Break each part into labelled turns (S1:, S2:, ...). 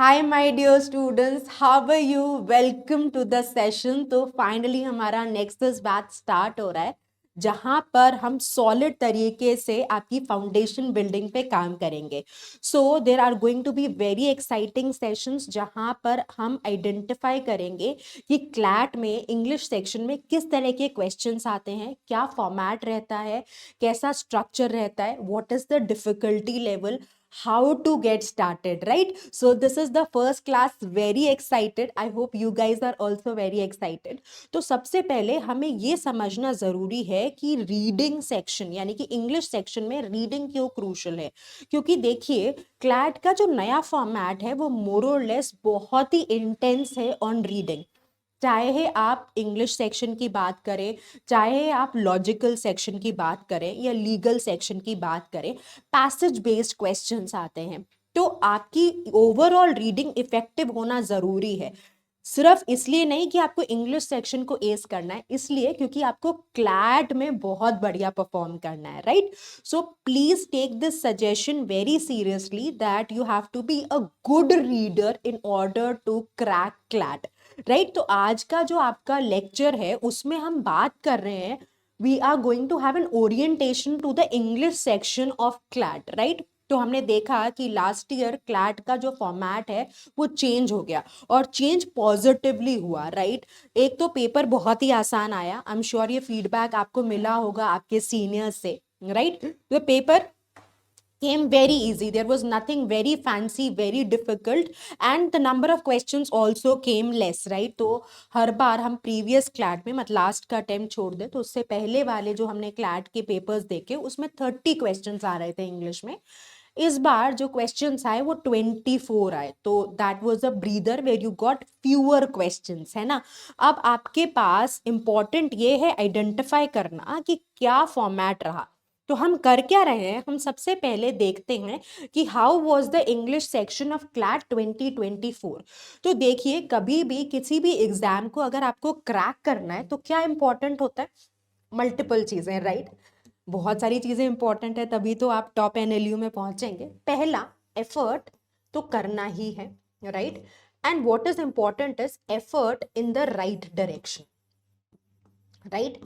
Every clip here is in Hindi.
S1: Hi my dear students, how are you? Welcome to the session. तो फाइनली हमारा नेक्स्ट बैच स्टार्ट हो रहा है जहां पर हम सॉलिड तरीके से आपकी फाउंडेशन बिल्डिंग पे काम करेंगे। So there are going to be very exciting sessions जहां पर हम आइडेंटिफाई करेंगे कि क्लैट में इंग्लिश सेक्शन में किस तरह के क्वेश्चंस आते हैं, क्या फॉर्मेट रहता है, कैसा स्ट्रक्चर रहता है, what is the difficulty level, how to get started, right? So this is the first class, very excited. I hope you guys are also very excited. तो सबसे पहले हमें ये समझना जरूरी है कि रीडिंग सेक्शन यानी कि इंग्लिश सेक्शन में रीडिंग क्यों क्रूशल है। क्योंकि देखिए, क्लैट का जो नया फॉर्मेट है वो मोर और लेस बहुत ही इंटेंस है ऑन रीडिंग। चाहे आप इंग्लिश सेक्शन की बात करें, चाहे आप लॉजिकल सेक्शन की बात करें या लीगल सेक्शन की बात करें, पैसेज बेस्ड क्वेश्चंस आते हैं। तो आपकी ओवरऑल रीडिंग इफेक्टिव होना जरूरी है। सिर्फ इसलिए नहीं कि आपको इंग्लिश सेक्शन को एस करना है, इसलिए क्योंकि आपको क्लैट में बहुत बढ़िया परफॉर्म करना है, right? So please take this suggestion very seriously that you have to be a good reader in order to crack CLAT, right? तो आज का जो आपका लेक्चर है उसमें हम बात कर रहे हैं, we are going to have an orientation to the English section of CLAT, right? तो हमने देखा कि लास्ट ईयर क्लैट का जो फॉर्मेट है वो चेंज हो गया और चेंज पॉजिटिवली हुआ, राइट? एक तो पेपर बहुत ही आसान आया, आई एम श्योर ये फीडबैक आपको मिला होगा आपके सीनियर्स से, right? The paper came very easy. There was nothing very fancy, very difficult, and the number of questions also came less, right? तो हर बार हम प्रीवियस क्लैट में मतलब लास्ट का अटेम्प्ट छोड़ दे तो उससे पहले वाले जो हमने क्लैट के पेपर्स देखे उसमें 30 क्वेश्चंस आ रहे थे इंग्लिश में। इस बार जो क्वेश्चंस आए वो 24 आए, तो that was a breather where you got fewer questions, है ना? अब आपके पास इंपॉर्टेंट ये है आइडेंटिफाई करना कि क्या फॉर्मेट रहा। तो हम कर क्या रहे हैं, हम सबसे पहले देखते हैं कि how was the English section of CLAT 2024। तो देखिए, कभी भी किसी भी एग्जाम को अगर आपको क्रैक करना है तो क्या इंपॉर्टेंट होता है? मल्टीपल चीजें, राइट? बहुत सारी चीजें इंपॉर्टेंट है, तभी तो आप टॉप एनएलयू में पहुंचेंगे। पहला, एफर्ट तो करना ही है, right? And what is important is effort in the right direction, right?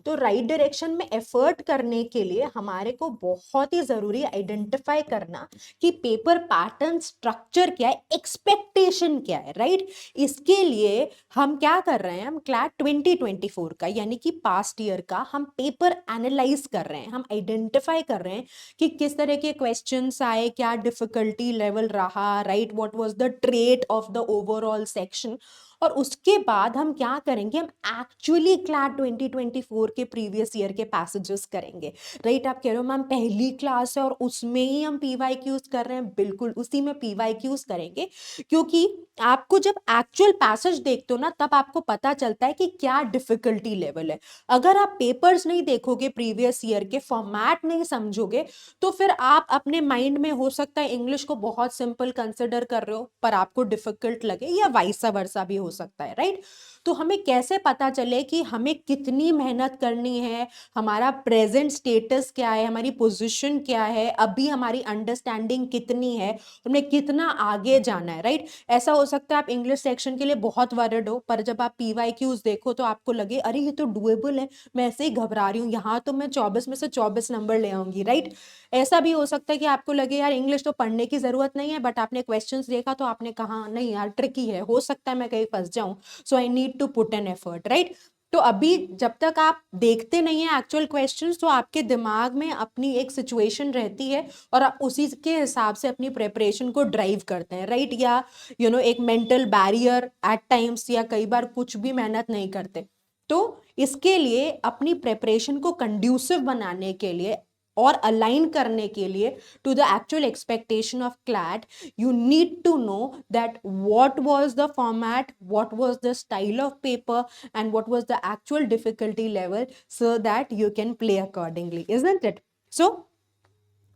S1: तो राइट डायरेक्शन में एफर्ट करने के लिए हमारे को बहुत ही जरूरी आइडेंटिफाई करना कि पेपर पैटर्न स्ट्रक्चर क्या है, एक्सपेक्टेशन क्या है, राइट? इसके लिए हम क्या कर रहे हैं, हम क्लैट 2024 का यानी कि पास्ट ईयर का हम पेपर एनालाइज कर रहे हैं, हम आइडेंटिफाई कर रहे हैं कि किस तरह के क्वेश्चंस आए, क्या डिफिकल्टी लेवल रहा, right? What was the trait of the overall section. और उसके बाद हम क्या करेंगे, हम एक्चुअली क्लैट 2024 के प्रीवियस ईयर के पैसेजेस करेंगे, राइट? आप कह रहे हो मैम पहली क्लास है और उसमें ही हम पीवाईक्यूज कर रहे हैं, बिल्कुल उसी में पीवाईक्यूज करेंगे। क्योंकि आपको जब एक्चुअल पैसेज देखते हो ना तब आपको पता चलता है कि क्या डिफिकल्टी लेवल है। अगर आप पेपर्स नहीं देखोगे, प्रीवियस ईयर के फॉर्मेट नहीं समझोगे, तो फिर आप अपने माइंड में हो सकता है इंग्लिश को बहुत सिंपल कंसिडर कर रहे हो पर आपको डिफिकल्ट लगे, या वाइस वर्सा भी हो सकता है, राइट? तो हमें कैसे पता चले कि हमें कितनी मेहनत करनी है, हमारा प्रेजेंट स्टेटस क्या है, हमारी पोजीशन क्या है, अभी हमारी अंडरस्टैंडिंग कितनी है, हमें कितना आगे जाना है, राइट? ऐसा हो सकता है आप इंग्लिश सेक्शन के लिए बहुत वरीड हो पर जब आप पीवाईक्यूज देखो तो आपको लगे अरे ये तो डुएबल है, मैं ऐसे ही घबरा रही हूँ, यहाँ तो मैं 24 में से 24 नंबर ले आऊंगी, राइट? ऐसा भी हो सकता है कि आपको लगे यार इंग्लिश तो पढ़ने की जरूरत नहीं है, बट आपने क्वेश्चंस देखा तो आपने कहा नहीं यार ट्रिकी है, हो सकता है मैं कहीं फंस जाऊं, so I need to put an effort, right? तो अभी जब तक आप देखते नहीं है एक्चुअल क्वेश्चंस तो आपके दिमाग में अपनी एक सिचुएशन रहती है और आप उसी के हिसाब से अपनी प्रेपरेशन को ड्राइव करते हैं, राइट? या एक मेंटल बैरियर एट टाइम्स, या कई बार कुछ भी मेहनत नहीं करते। तो इसके लिए अपनी प्रेपरेशन को कंड्यूसिव बनाने के लिए और अलाइन करने के लिए to the actual expectation of CLAT, you need to know that what was the format, what was the style of paper, and what was the actual difficulty level so that you can play accordingly, isn't it? So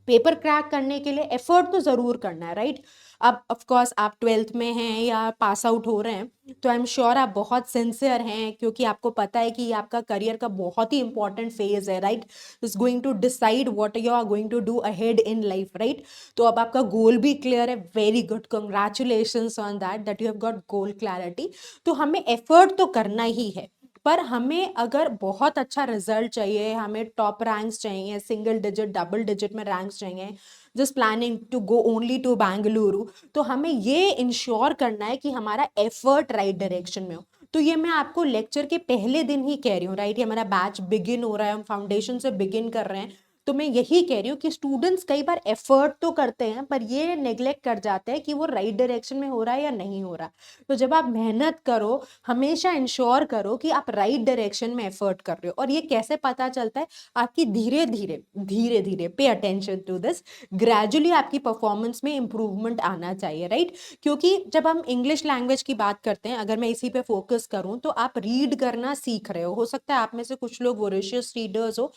S1: paper crack करने के लिए एफर्ट तो ज़रूर करना है, राइट? अब ऑफ कोर्स आप 12th में हैं या पास आउट हो रहे हैं, तो आई एम श्योर आप बहुत सिंसियर हैं, क्योंकि आपको पता है कि ये आपका करियर का बहुत ही इंपॉर्टेंट फेज है, right? Is going to decide what you are going to do ahead in life, right? तो अब आपका गोल भी क्लियर है, very good, congratulations on that you have got goal clarity. तो हमें एफर्ट तो करना ही है, पर हमें अगर बहुत अच्छा रिजल्ट चाहिए, हमें टॉप रैंक्स चाहिए, सिंगल डिजिट डबल डिजिट में रैंक्स चाहिए, just planning to go only to Bengaluru, तो हमें ये इंश्योर करना है कि हमारा एफर्ट राइट डायरेक्शन में हो। तो ये मैं आपको लेक्चर के पहले दिन ही कह रही हूँ, राइट? ये हमारा बैच बिगिन हो रहा है, हम फाउंडेशन से बिगिन कर रहे हैं, तो मैं यही कह रही हूँ कि स्टूडेंट्स कई बार एफर्ट तो करते हैं, पर ये नेग्लेक्ट कर जाते हैं कि वो राइट डायरेक्शन में हो रहा है या नहीं हो रहा। तो जब आप मेहनत करो, हमेशा इंश्योर करो कि आप राइट डायरेक्शन में एफर्ट कर रहे हो। और ये कैसे पता चलता है? आपकी धीरे धीरे धीरे धीरे, pay attention to this, gradually आपकी परफॉर्मेंस में इंप्रूवमेंट आना चाहिए, राइट? क्योंकि जब हम इंग्लिश लैंग्वेज की बात करते हैं, अगर मैं इसी पे फोकस करूं, तो आप रीड करना सीख रहे हो सकता है आप में से कुछ लोग वोरेशियस रीडर्स हो,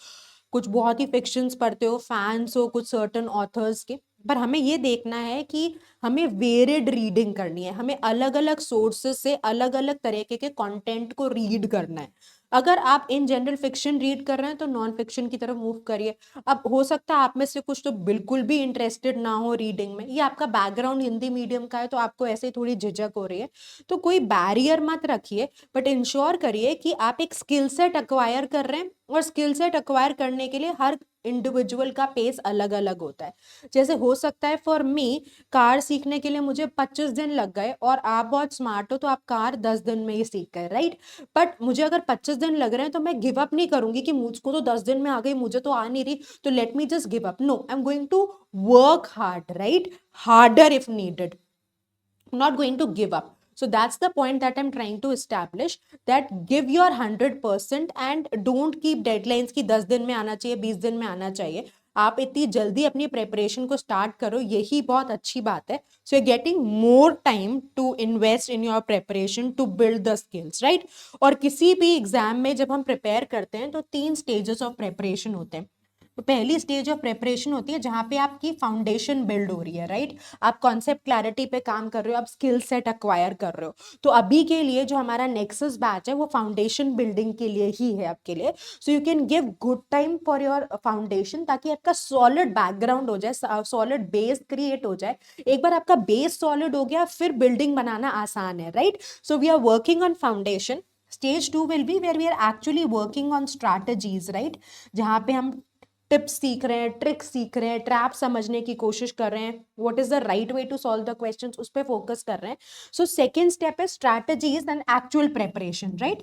S1: कुछ बहुत ही फिक्शंस पढ़ते हो, फैंस हो कुछ सर्टन ऑथर्स के, पर हमें ये देखना है कि हमें वेरिड रीडिंग करनी है, हमें अलग अलग सोर्सेस से अलग अलग तरीके के कंटेंट को रीड करना है। अगर आप इन जनरल फिक्शन रीड कर रहे हैं, तो नॉन फिक्शन की तरफ मूव करिए। अब हो सकता है आप में से कुछ तो बिल्कुल भी इंटरेस्टेड ना हो रीडिंग में, या आपका बैकग्राउंड हिंदी मीडियम का है, तो आपको ऐसे थोड़ी झिझक हो रही है, तो कोई बैरियर मत रखिए, बट इंश्योर करिए कि आप एक स्किल सेट अक्वायर कर रहे हैं। और स्किल सेट अक्वायर करने के लिए हर इंडिविजुअल का पेस अलग अलग होता है। जैसे हो सकता है फॉर मी, कार सीखने के लिए मुझे 25 दिन लग गए, और आप बहुत स्मार्ट हो तो आप कार 10 दिन में ही सीख गए, राइट? बट मुझे अगर 25 दिन लग रहे हैं, तो मैं गिव अप नहीं करूंगी कि मुझको तो 10 दिन में आ गई, मुझे तो आ नहीं रही, तो let me just give up. No, I am going to work hard, right? Harder if needed, not going to give up. So that's the point that I'm trying to establish, that give your 100% and don't keep deadlines की 10 दिन में आना चाहिए, 20 दिन में आना चाहिए। आप इतनी जल्दी अपनी प्रेपरेशन को स्टार्ट करो, यही बहुत अच्छी बात है। So you getting more time to invest in your preparation to build the skills, right? और किसी भी एग्जाम में जब हम प्रिपेयर करते हैं, तो 3 स्टेजेस ऑफ प्रेपरेशन होते हैं। तो पहली स्टेज ऑफ प्रेपरेशन होती है जहां पे आपकी फाउंडेशन बिल्ड हो रही है, राइट? आप कॉन्सेप्ट क्लैरिटी पे काम कर रहे हो, आप स्किल सेट अक्वायर कर रहे हो। तो अभी के लिए जो हमारा नेक्सस बैच है, वो फाउंडेशन बिल्डिंग के लिए ही है आपके लिए। सो you can give good time for your foundation, ताकि आपका सॉलिड बैकग्राउंड हो जाए, सॉलिड बेस क्रिएट हो जाए। एक बार आपका बेस सॉलिड हो गया, फिर बिल्डिंग बनाना आसान है, right? So we are working on foundation. Stage 2 will be where we are actually working on strategies, right? जहां पे हम टिप्स सीख रहे हैं, ट्रिक्स सीख रहे हैं, ट्रैप समझने की कोशिश कर रहे हैं, what is the right way to solve the questions, उस पे फोकस कर रहे हैं। सो सेकंड स्टेप है strategies and actual preparation, right?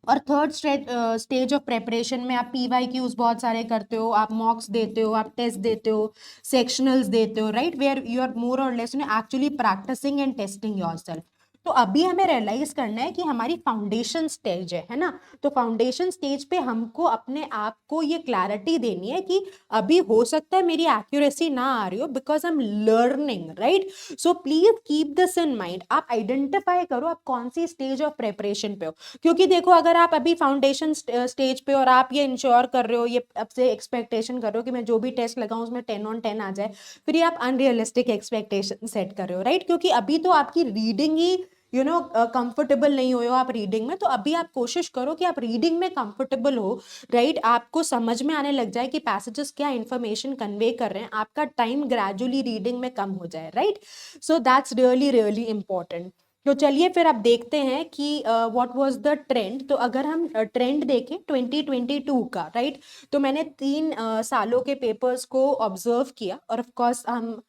S1: और थर्ड स्टेज ऑफ प्रेपरेशन में आप PYQs बहुत सारे करते हो, आप मॉक्स देते हो, आप टेस्ट देते हो, सेक्शनल्स देते हो, right? Where you are more or less actually practicing and testing yourself. तो अभी हमें रियलाइज करना है कि हमारी फाउंडेशन स्टेज है ना? तो फाउंडेशन स्टेज पे हमको अपने आप को ये क्लैरिटी देनी है कि अभी हो सकता है मेरी एक्यूरेसी ना आ रही हो, because I am learning, right? So please keep this in mind. आप आइडेंटिफाई करो आप कौन सी स्टेज ऑफ प्रेपरेशन पे हो। क्योंकि देखो, अगर आप अभी फाउंडेशन स्टेज पे और आप ये इंश्योर कर रहे हो, ये अब से एक्सपेक्टेशन कर रहे हो कि मैं जो भी टेस्ट लगाऊं उसमें 10 on 10 आ जाए, फिर ये आप अनरियलिस्टिक एक्सपेक्टेशन सेट कर रहे हो, राइट? क्योंकि अभी तो आपकी रीडिंग ही कंफर्टेबल नहीं हो आप रीडिंग में। तो अभी आप कोशिश करो कि आप रीडिंग में कंफर्टेबल हो, राइट? आपको समझ में आने लग जाए कि पैसेजेस क्या इंफॉर्मेशन कन्वे कर रहे हैं, आपका टाइम ग्रेजुअली रीडिंग में कम हो जाए, right? So that's really really important. तो चलिए फिर अब देखते हैं कि व्हाट वाज द ट्रेंड। तो अगर हम ट्रेंड देखें 2022 का, राइट? तो मैंने 3 सालों के पेपर्स को ऑब्जर्व किया, और ऑफ कोर्स हम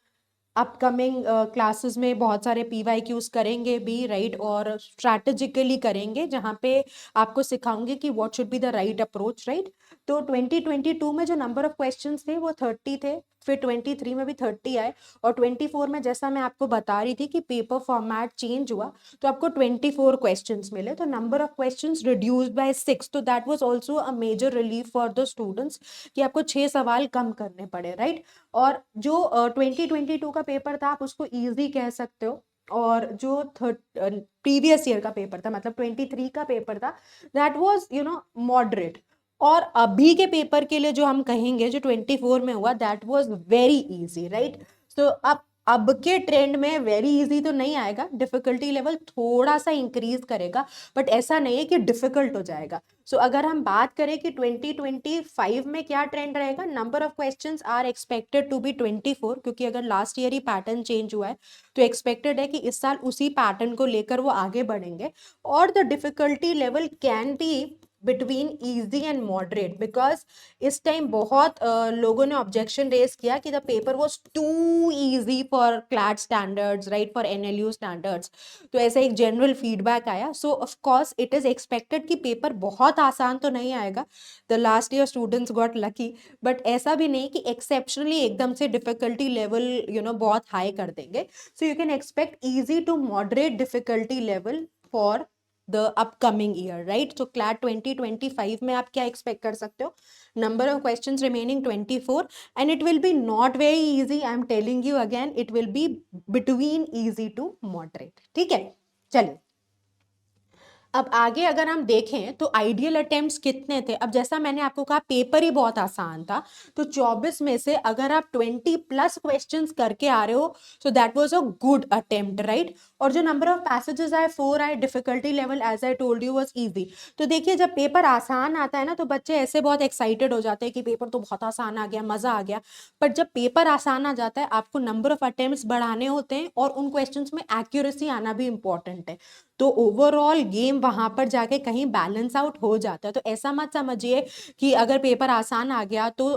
S1: अपकमिंग क्लासेस में बहुत सारे PYQs करेंगे भी, राइट? और स्ट्रैटेजिकली करेंगे, जहाँ पे आपको सिखाऊंगे कि what should be the right approach, right? तो 2022 में जो नंबर ऑफ क्वेश्चंस थे वो 30 थे, फिर 23 में भी 30 आए, और 24 में जैसा मैं आपको बता रही थी कि पेपर फॉर्मेट चेंज हुआ, तो आपको 24 क्वेश्चंस मिले। तो number of questions reduced by 6, तो that was also a major relief for the students कि आपको 6 सवाल कम करने पड़े, राइट? और जो 2022 का पेपर था, आप उसको इजी कह सकते हो। और जो प्रीवियस ईयर का पेपर था, मतलब 23 का पेपर था, दैट वाज मॉडरेट। और अभी के पेपर के लिए जो हम कहेंगे जो 24 में हुआ that was very easy, right. So अब के ट्रेंड में वेरी इजी तो नहीं आएगा, डिफिकल्टी लेवल थोड़ा सा इंक्रीज करेगा, बट ऐसा नहीं है कि डिफिकल्ट हो जाएगा। सो अगर हम बात करें कि 2025 में क्या ट्रेंड रहेगा, number of questions are expected to be 24, क्योंकि अगर लास्ट ईयर ही पैटर्न चेंज हुआ है तो एक्सपेक्टेड है कि इस साल उसी पैटर्न को लेकर वो आगे बढ़ेंगे। और the difficulty level can be between easy and moderate, because इस टाइम बहुत लोगों ने ऑब्जेक्शन रेज किया कि the paper was too easy for CLAT standards, right, for NLU standards. तो ऐसा एक जनरल फीडबैक आया। So of course it is expected कि पेपर बहुत आसान तो नहीं आएगा, the last year students got lucky, but ऐसा भी नहीं कि एक्सेप्शनली एकदम से डिफिकल्टी लेवल बहुत हाई कर देंगे। So you can expect easy to moderate difficulty level for the upcoming year, right? So CLAT 2025 में आप क्या expect कर सकते हो? Number of questions remaining 24, and it will be not very easy. I am telling you again, it will be between easy to moderate. ठीक है, चलिए अब आगे अगर हम देखें तो आइडियल अटेम्प्ट्स कितने थे। अब जैसा मैंने आपको कहा पेपर ही बहुत आसान था, तो 24 में से अगर आप 20 प्लस क्वेश्चंस करके आ रहे हो so that was a good attempt, right. और जो नंबर ऑफ पैसेजेस आए 4 आए, difficulty level as I told you was easy. तो देखिए जब पेपर आसान आता है ना तो बच्चे ऐसे बहुत एक्साइटेड हो जाते हैं कि पेपर तो बहुत आसान आ गया, मजा आ गया। बट जब पेपर आसान आ जाता है आपको नंबर ऑफ अटेम्प्ट्स बढ़ाने होते हैं और उन क्वेश्चंस में एक्यूरेसी आना भी इंपॉर्टेंट है। तो ओवरऑल गेम वहां पर जाके कहीं बैलेंस आउट हो जाता है। तो ऐसा मत समझिए कि अगर पेपर आसान आ गया तो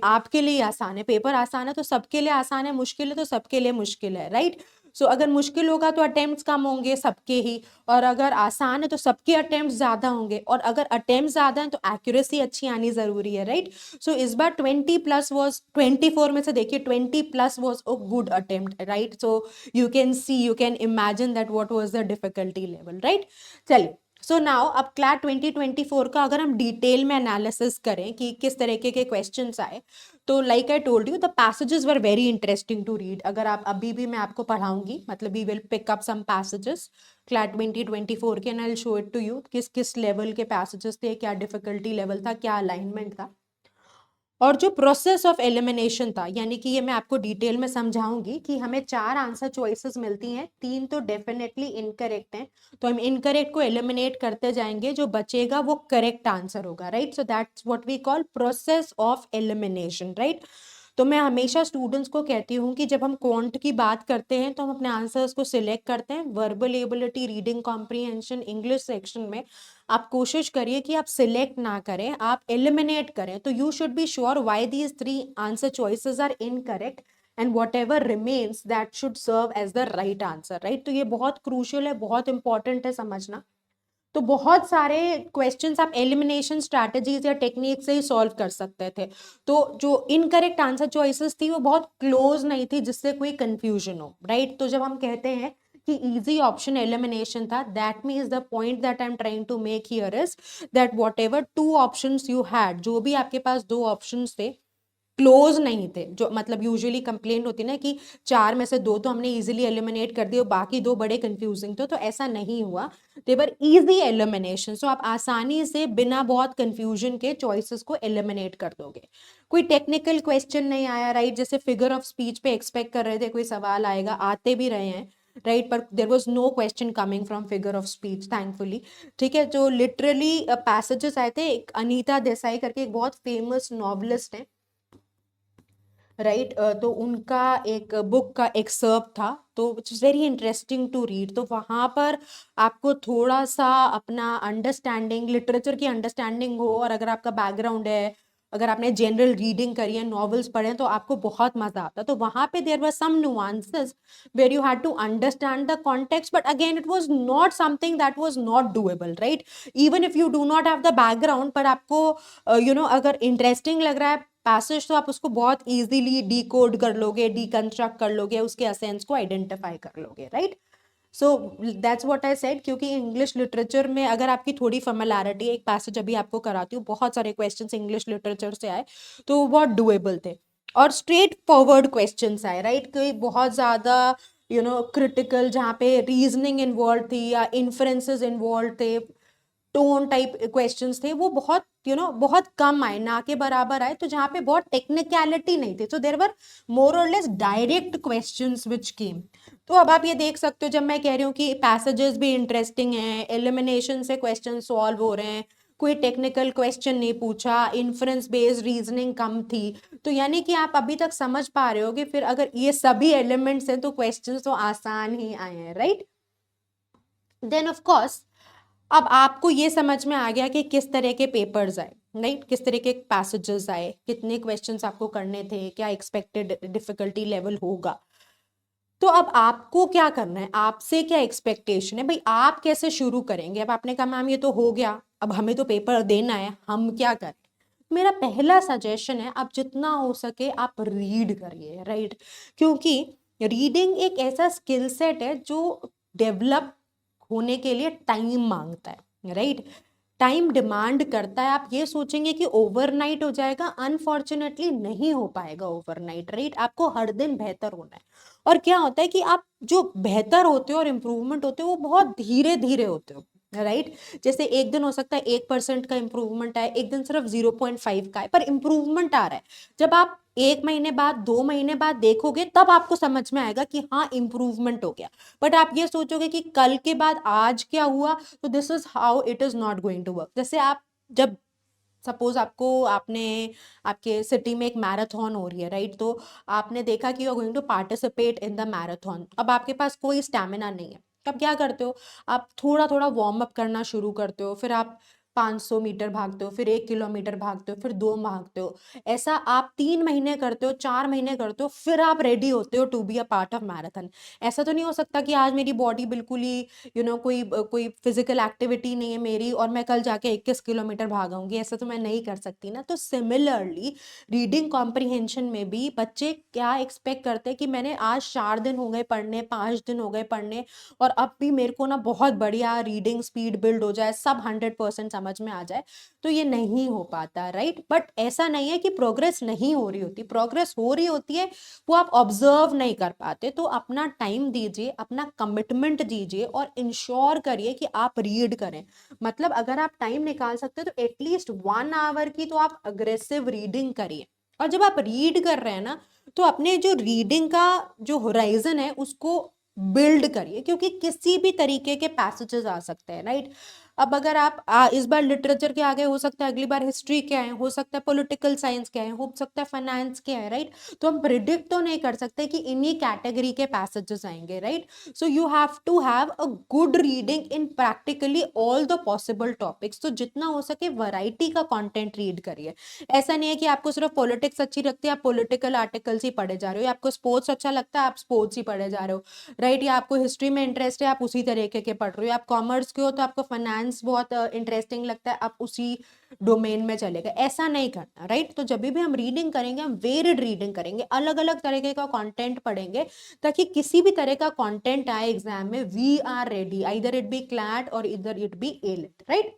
S1: आपके लिए आसान है, पेपर आसान है तो सबके लिए आसान है, मुश्किल है तो सबके लिए मुश्किल है, राइट। सो अगर मुश्किल होगा तो अटेम्प्ट्स कम होंगे सबके ही, और अगर आसान है तो सबके अटेम्प्ट्स ज्यादा होंगे, और अगर अटेम्प्ट्स ज्यादा हैं तो एक्यूरेसी अच्छी आनी जरूरी है, राइट। सो इस बार 20 प्लस वॉज 24 में से देखिए 20 plus was a good attempt, right. So you can see, you can imagine that what was the difficulty level, right? चलिए, सो नाउ अब क्लैट 2024 का अगर हम डिटेल में एनालिसिस करें कि किस तरीके के क्वेश्चंस आए, तो like I told you the passages were very interesting to read. अगर आप अभी भी मैं आपको पढ़ाऊंगी, मतलब we will pick up some passages CLAT 2024 के, and I will show it to you किस किस लेवल के पैसेजेस थे, क्या डिफिकल्टी लेवल था, क्या अलाइनमेंट था। और जो प्रोसेस ऑफ एलिमिनेशन था, यानी कि ये मैं आपको डिटेल में समझाऊंगी कि हमें 4 आंसर चॉइसेस मिलती हैं, 3 तो डेफिनेटली इनकरेक्ट हैं, तो हम इनकरेक्ट को एलिमिनेट करते जाएंगे, जो बचेगा वो करेक्ट आंसर होगा, right. So that's what we call process of elimination, right. तो मैं हमेशा स्टूडेंट्स को कहती हूँ कि जब हम क्वांट की बात करते हैं तो हम अपने आंसर्स को सिलेक्ट करते हैं, verbal ability, reading comprehension, English section में आप कोशिश करिए कि आप सिलेक्ट ना करें, आप एलिमिनेट करें। तो you should be sure why these 3 answer choices are incorrect, and whatever remains that should serve as the right answer, right। तो ये बहुत क्रूशियल है, बहुत इंपॉर्टेंट है समझना। तो बहुत सारे क्वेश्चंस आप एलिमिनेशन स्ट्रैटेजीज या टेक्निक से ही सॉल्व कर सकते थे। तो जो इनकरेक्ट आंसर चॉइसेस थी वो बहुत क्लोज नहीं थी जिससे कोई कंफ्यूजन हो, राइट। तो जब हम कहते हैं कि इजी ऑप्शन एलिमिनेशन था, that means the point that I am trying to make here is that whatever 2 options you had, जो भी आपके पास 2 ऑप्शंस थे क्लोज नहीं थे, जो मतलब यूजुअली कंप्लेंट होती ना कि 4 में से 2 तो हमने इजीली एलिमिनेट कर दिए और बाकी 2 बड़े कंफ्यूजिंग थे, तो ऐसा नहीं हुआ। देवर इजी एलिमिनेशन, सो आप आसानी से बिना बहुत कंफ्यूजन के चॉइसेस को एलिमिनेट कर दोगे। कोई टेक्निकल क्वेश्चन नहीं आया, राइट। जैसे फिगर ऑफ स्पीच पे एक्सपेक्ट कर रहे थे कोई सवाल आएगा, आते भी रहे हैं, राइट, पर there was no question coming from figure of speech, thankfully. ठीक है, जो लिटरली पैसेजेस आए थे, एक अनीता देसाई करके एक बहुत फेमस नॉवलिस्ट है, राइट, तो उनका एक बुक का एक्सर्प्ट था, तो which is very interesting to read. तो वहाँ पर आपको थोड़ा सा अपना अंडरस्टैंडिंग, लिटरेचर की अंडरस्टैंडिंग हो, और अगर आपका बैकग्राउंड है, अगर आपने जनरल रीडिंग करी है, नॉवेल्स पढ़े हैं, तो आपको बहुत मजा आता है। तो वहाँ पे there were some nuances where you had to understand the context, but again it was not something that was not doable, right. Even if you do not have the background, पर आपको अगर इंटरेस्टिंग लग रहा है पैसेज तो आप उसको बहुत इजीली डिकोड कर लोगे, डिकंस्ट्रक्ट कर लोगे, उसके एसेंस को आइडेंटिफाई कर लोगे, right. So that's what I said, क्योंकि इंग्लिश लिटरेचर में अगर आपकी थोड़ी फेमिलियरिटी, एक पैसेज अभी आपको कराती हूँ, बहुत सारे क्वेश्चंस इंग्लिश लिटरेचर से आए तो वो बहुत डुएबल थे और स्ट्रेट फॉरवर्ड क्वेश्चंस आए, राइट। कोई बहुत ज्यादा क्रिटिकल जहाँ पे रीजनिंग इन्वॉल्व थी या इन्फ्रेंसेस इन्वॉल्व थे, टोन टाइप क्वेश्चंस थे वो बहुत बहुत कम आए, ना के बराबर आए, तो जहाँ पे बहुत टेक्निकलिटी नहीं थी, so there were more or less direct questions which came. तो अब आप ये देख सकते हो, जब मैं कह रही हूँ कि पैसेजेस भी इंटरेस्टिंग हैं, एलिमिनेशन से क्वेश्चन सॉल्व हो रहे हैं, कोई टेक्निकल क्वेश्चन नहीं पूछा, इन्फ्रेंस बेस्ड रीजनिंग कम थी, तो यानी कि आप अभी तक समझ पा रहे हो कि फिर अगर ये सभी एलिमेंट्स हैं तो क्वेश्चंस तो आसान ही आए हैं, राइट। देन ऑफ कोर्स अब आपको ये समझ में आ गया कि किस तरह के पेपर्स आए, राइट, किस तरह के पैसेजेस आए, कितने क्वेश्चंस आपको करने थे, क्या एक्सपेक्टेड डिफिकल्टी लेवल होगा। तो अब आपको क्या करना है, आपसे क्या एक्सपेक्टेशन है भाई, आप कैसे शुरू करेंगे। अब आपने कहा मैम ये तो हो गया, अब हमें तो पेपर देना है, हम क्या करें। मेरा पहला सजेशन है, आप जितना हो सके आप रीड करिए, राइट, क्योंकि रीडिंग एक ऐसा स्किल सेट है जो डेवलप होने के लिए टाइम मांगता है, राइट, टाइम डिमांड करता है। आप ये सोचेंगे कि ओवरनाइट हो जाएगा, अनफॉर्चुनेटली नहीं हो पाएगा ओवरनाइट, राइट, आपको हर दिन बेहतर होना है। और क्या होता है कि आप जो बेहतर होते हो और इम्प्रूवमेंट होते हो वो बहुत धीरे धीरे होते हो, राइट। जैसे एक दिन हो सकता है 1% का इम्प्रूवमेंट आए, एक दिन सिर्फ 0.5 का है, पर इम्प्रूवमेंट आ रहा है। जब आप 1 महीने बाद 2 महीने बाद देखोगे तब आपको समझ में आएगा कि हाँ इम्प्रूवमेंट हो गया। बट आप ये सोचोगे कि कल के बाद आज क्या हुआ, तो this is how it is not going to work. जैसे आप जब सपोज आपने आपके सिटी में एक मैराथन हो रही है, राइट, तो आपने देखा कि you are going to participate in the marathon, अब आपके पास कोई स्टैमिना नहीं है, तब क्या करते हो, आप थोड़ा थोड़ा वार्म अप करना शुरू करते हो, फिर आप 500 मीटर भागते हो, फिर 1 किलोमीटर भागते हो, फिर 2 भागते हो। ऐसा आप 3 महीने करते हो, 4 महीने करते हो, फिर आप रेडी होते हो to be a part of marathon. ऐसा तो नहीं हो सकता कि आज मेरी बॉडी बिल्कुल ही कोई कोई फिजिकल एक्टिविटी नहीं है मेरी और मैं कल जाके 21 किलोमीटर भागूंगी, ऐसा तो मैं नहीं कर सकती ना। तो सिमिलरली रीडिंग कॉम्प्रिहेंशन में भी बच्चे क्या एक्सपेक्ट करते हैं कि मैंने आज 4 दिन हो गए पढ़ने, 5 दिन हो गए पढ़ने, और अब भी मेरे को ना बहुत बढ़िया रीडिंग स्पीड बिल्ड हो जाए, सब 100% समझ में आ जाए, तो ये नहीं हो पाता, राइट। बट ऐसा नहीं है कि प्रोग्रेस नहीं हो रही होती, प्रोग्रेस हो रही होती है, वो आप ऑब्जर्व नहीं कर पाते। तो अपना टाइम दीजिए, अपना कमिटमेंट दीजिए और इंश्योर करिए कि आप रीड करें। मतलब अगर आप टाइम निकाल सकते हो तो एटलीस्ट 1 आवर की तो आप अग्रेसिव रीडिंग करिए। और जब आप रीड कर रहे हैं ना, तो अपने जो रीडिंग का जो होराइजन है उसको बिल्ड करिए, क्योंकि किसी भी तरीके के पैसेजेस आ सकते हैं, राइट। अब अगर आप इस बार लिटरेचर के आगे, हो सकता है अगली बार हिस्ट्री के आए, हो सकता है पॉलिटिकल साइंस के आए, हो सकता है फाइनेंस के आए, राइट। तो हम प्रिडिक्ट तो नहीं कर सकते कि इन्हीं कैटेगरी के पैसेजेस आएंगे, right. So you have to have a good reading in practically all the possible topics. तो जितना हो सके वैरायटी का कंटेंट रीड करिए। ऐसा नहीं है कि आपको सिर्फ पॉलिटिक्स अच्छी लगती है आप पॉलिटिकल आर्टिकल्स ही पढ़े जा रहे हो, या आपको स्पोर्ट्स अच्छा लगता है आप स्पोर्ट्स ही पढ़े जा रहे हो, राइट, या आपको हिस्ट्री में इंटरेस्ट है आप उसी तरीके के पढ़ रहे हो, आप कॉमर्स के हो तो आपको फाइनेंस बहुत इंटरेस्टिंग लगता है आप उसी डोमेन में चलेगा। ऐसा नहीं करना, राइट। तो जब भी हम रीडिंग करेंगे हम वेरिड रीडिंग करेंगे, अलग अलग तरीके का कंटेंट पढ़ेंगे, ताकि किसी भी तरह का कंटेंट आए एग्जाम में we are ready, either it be CLAT और either it be elite, right.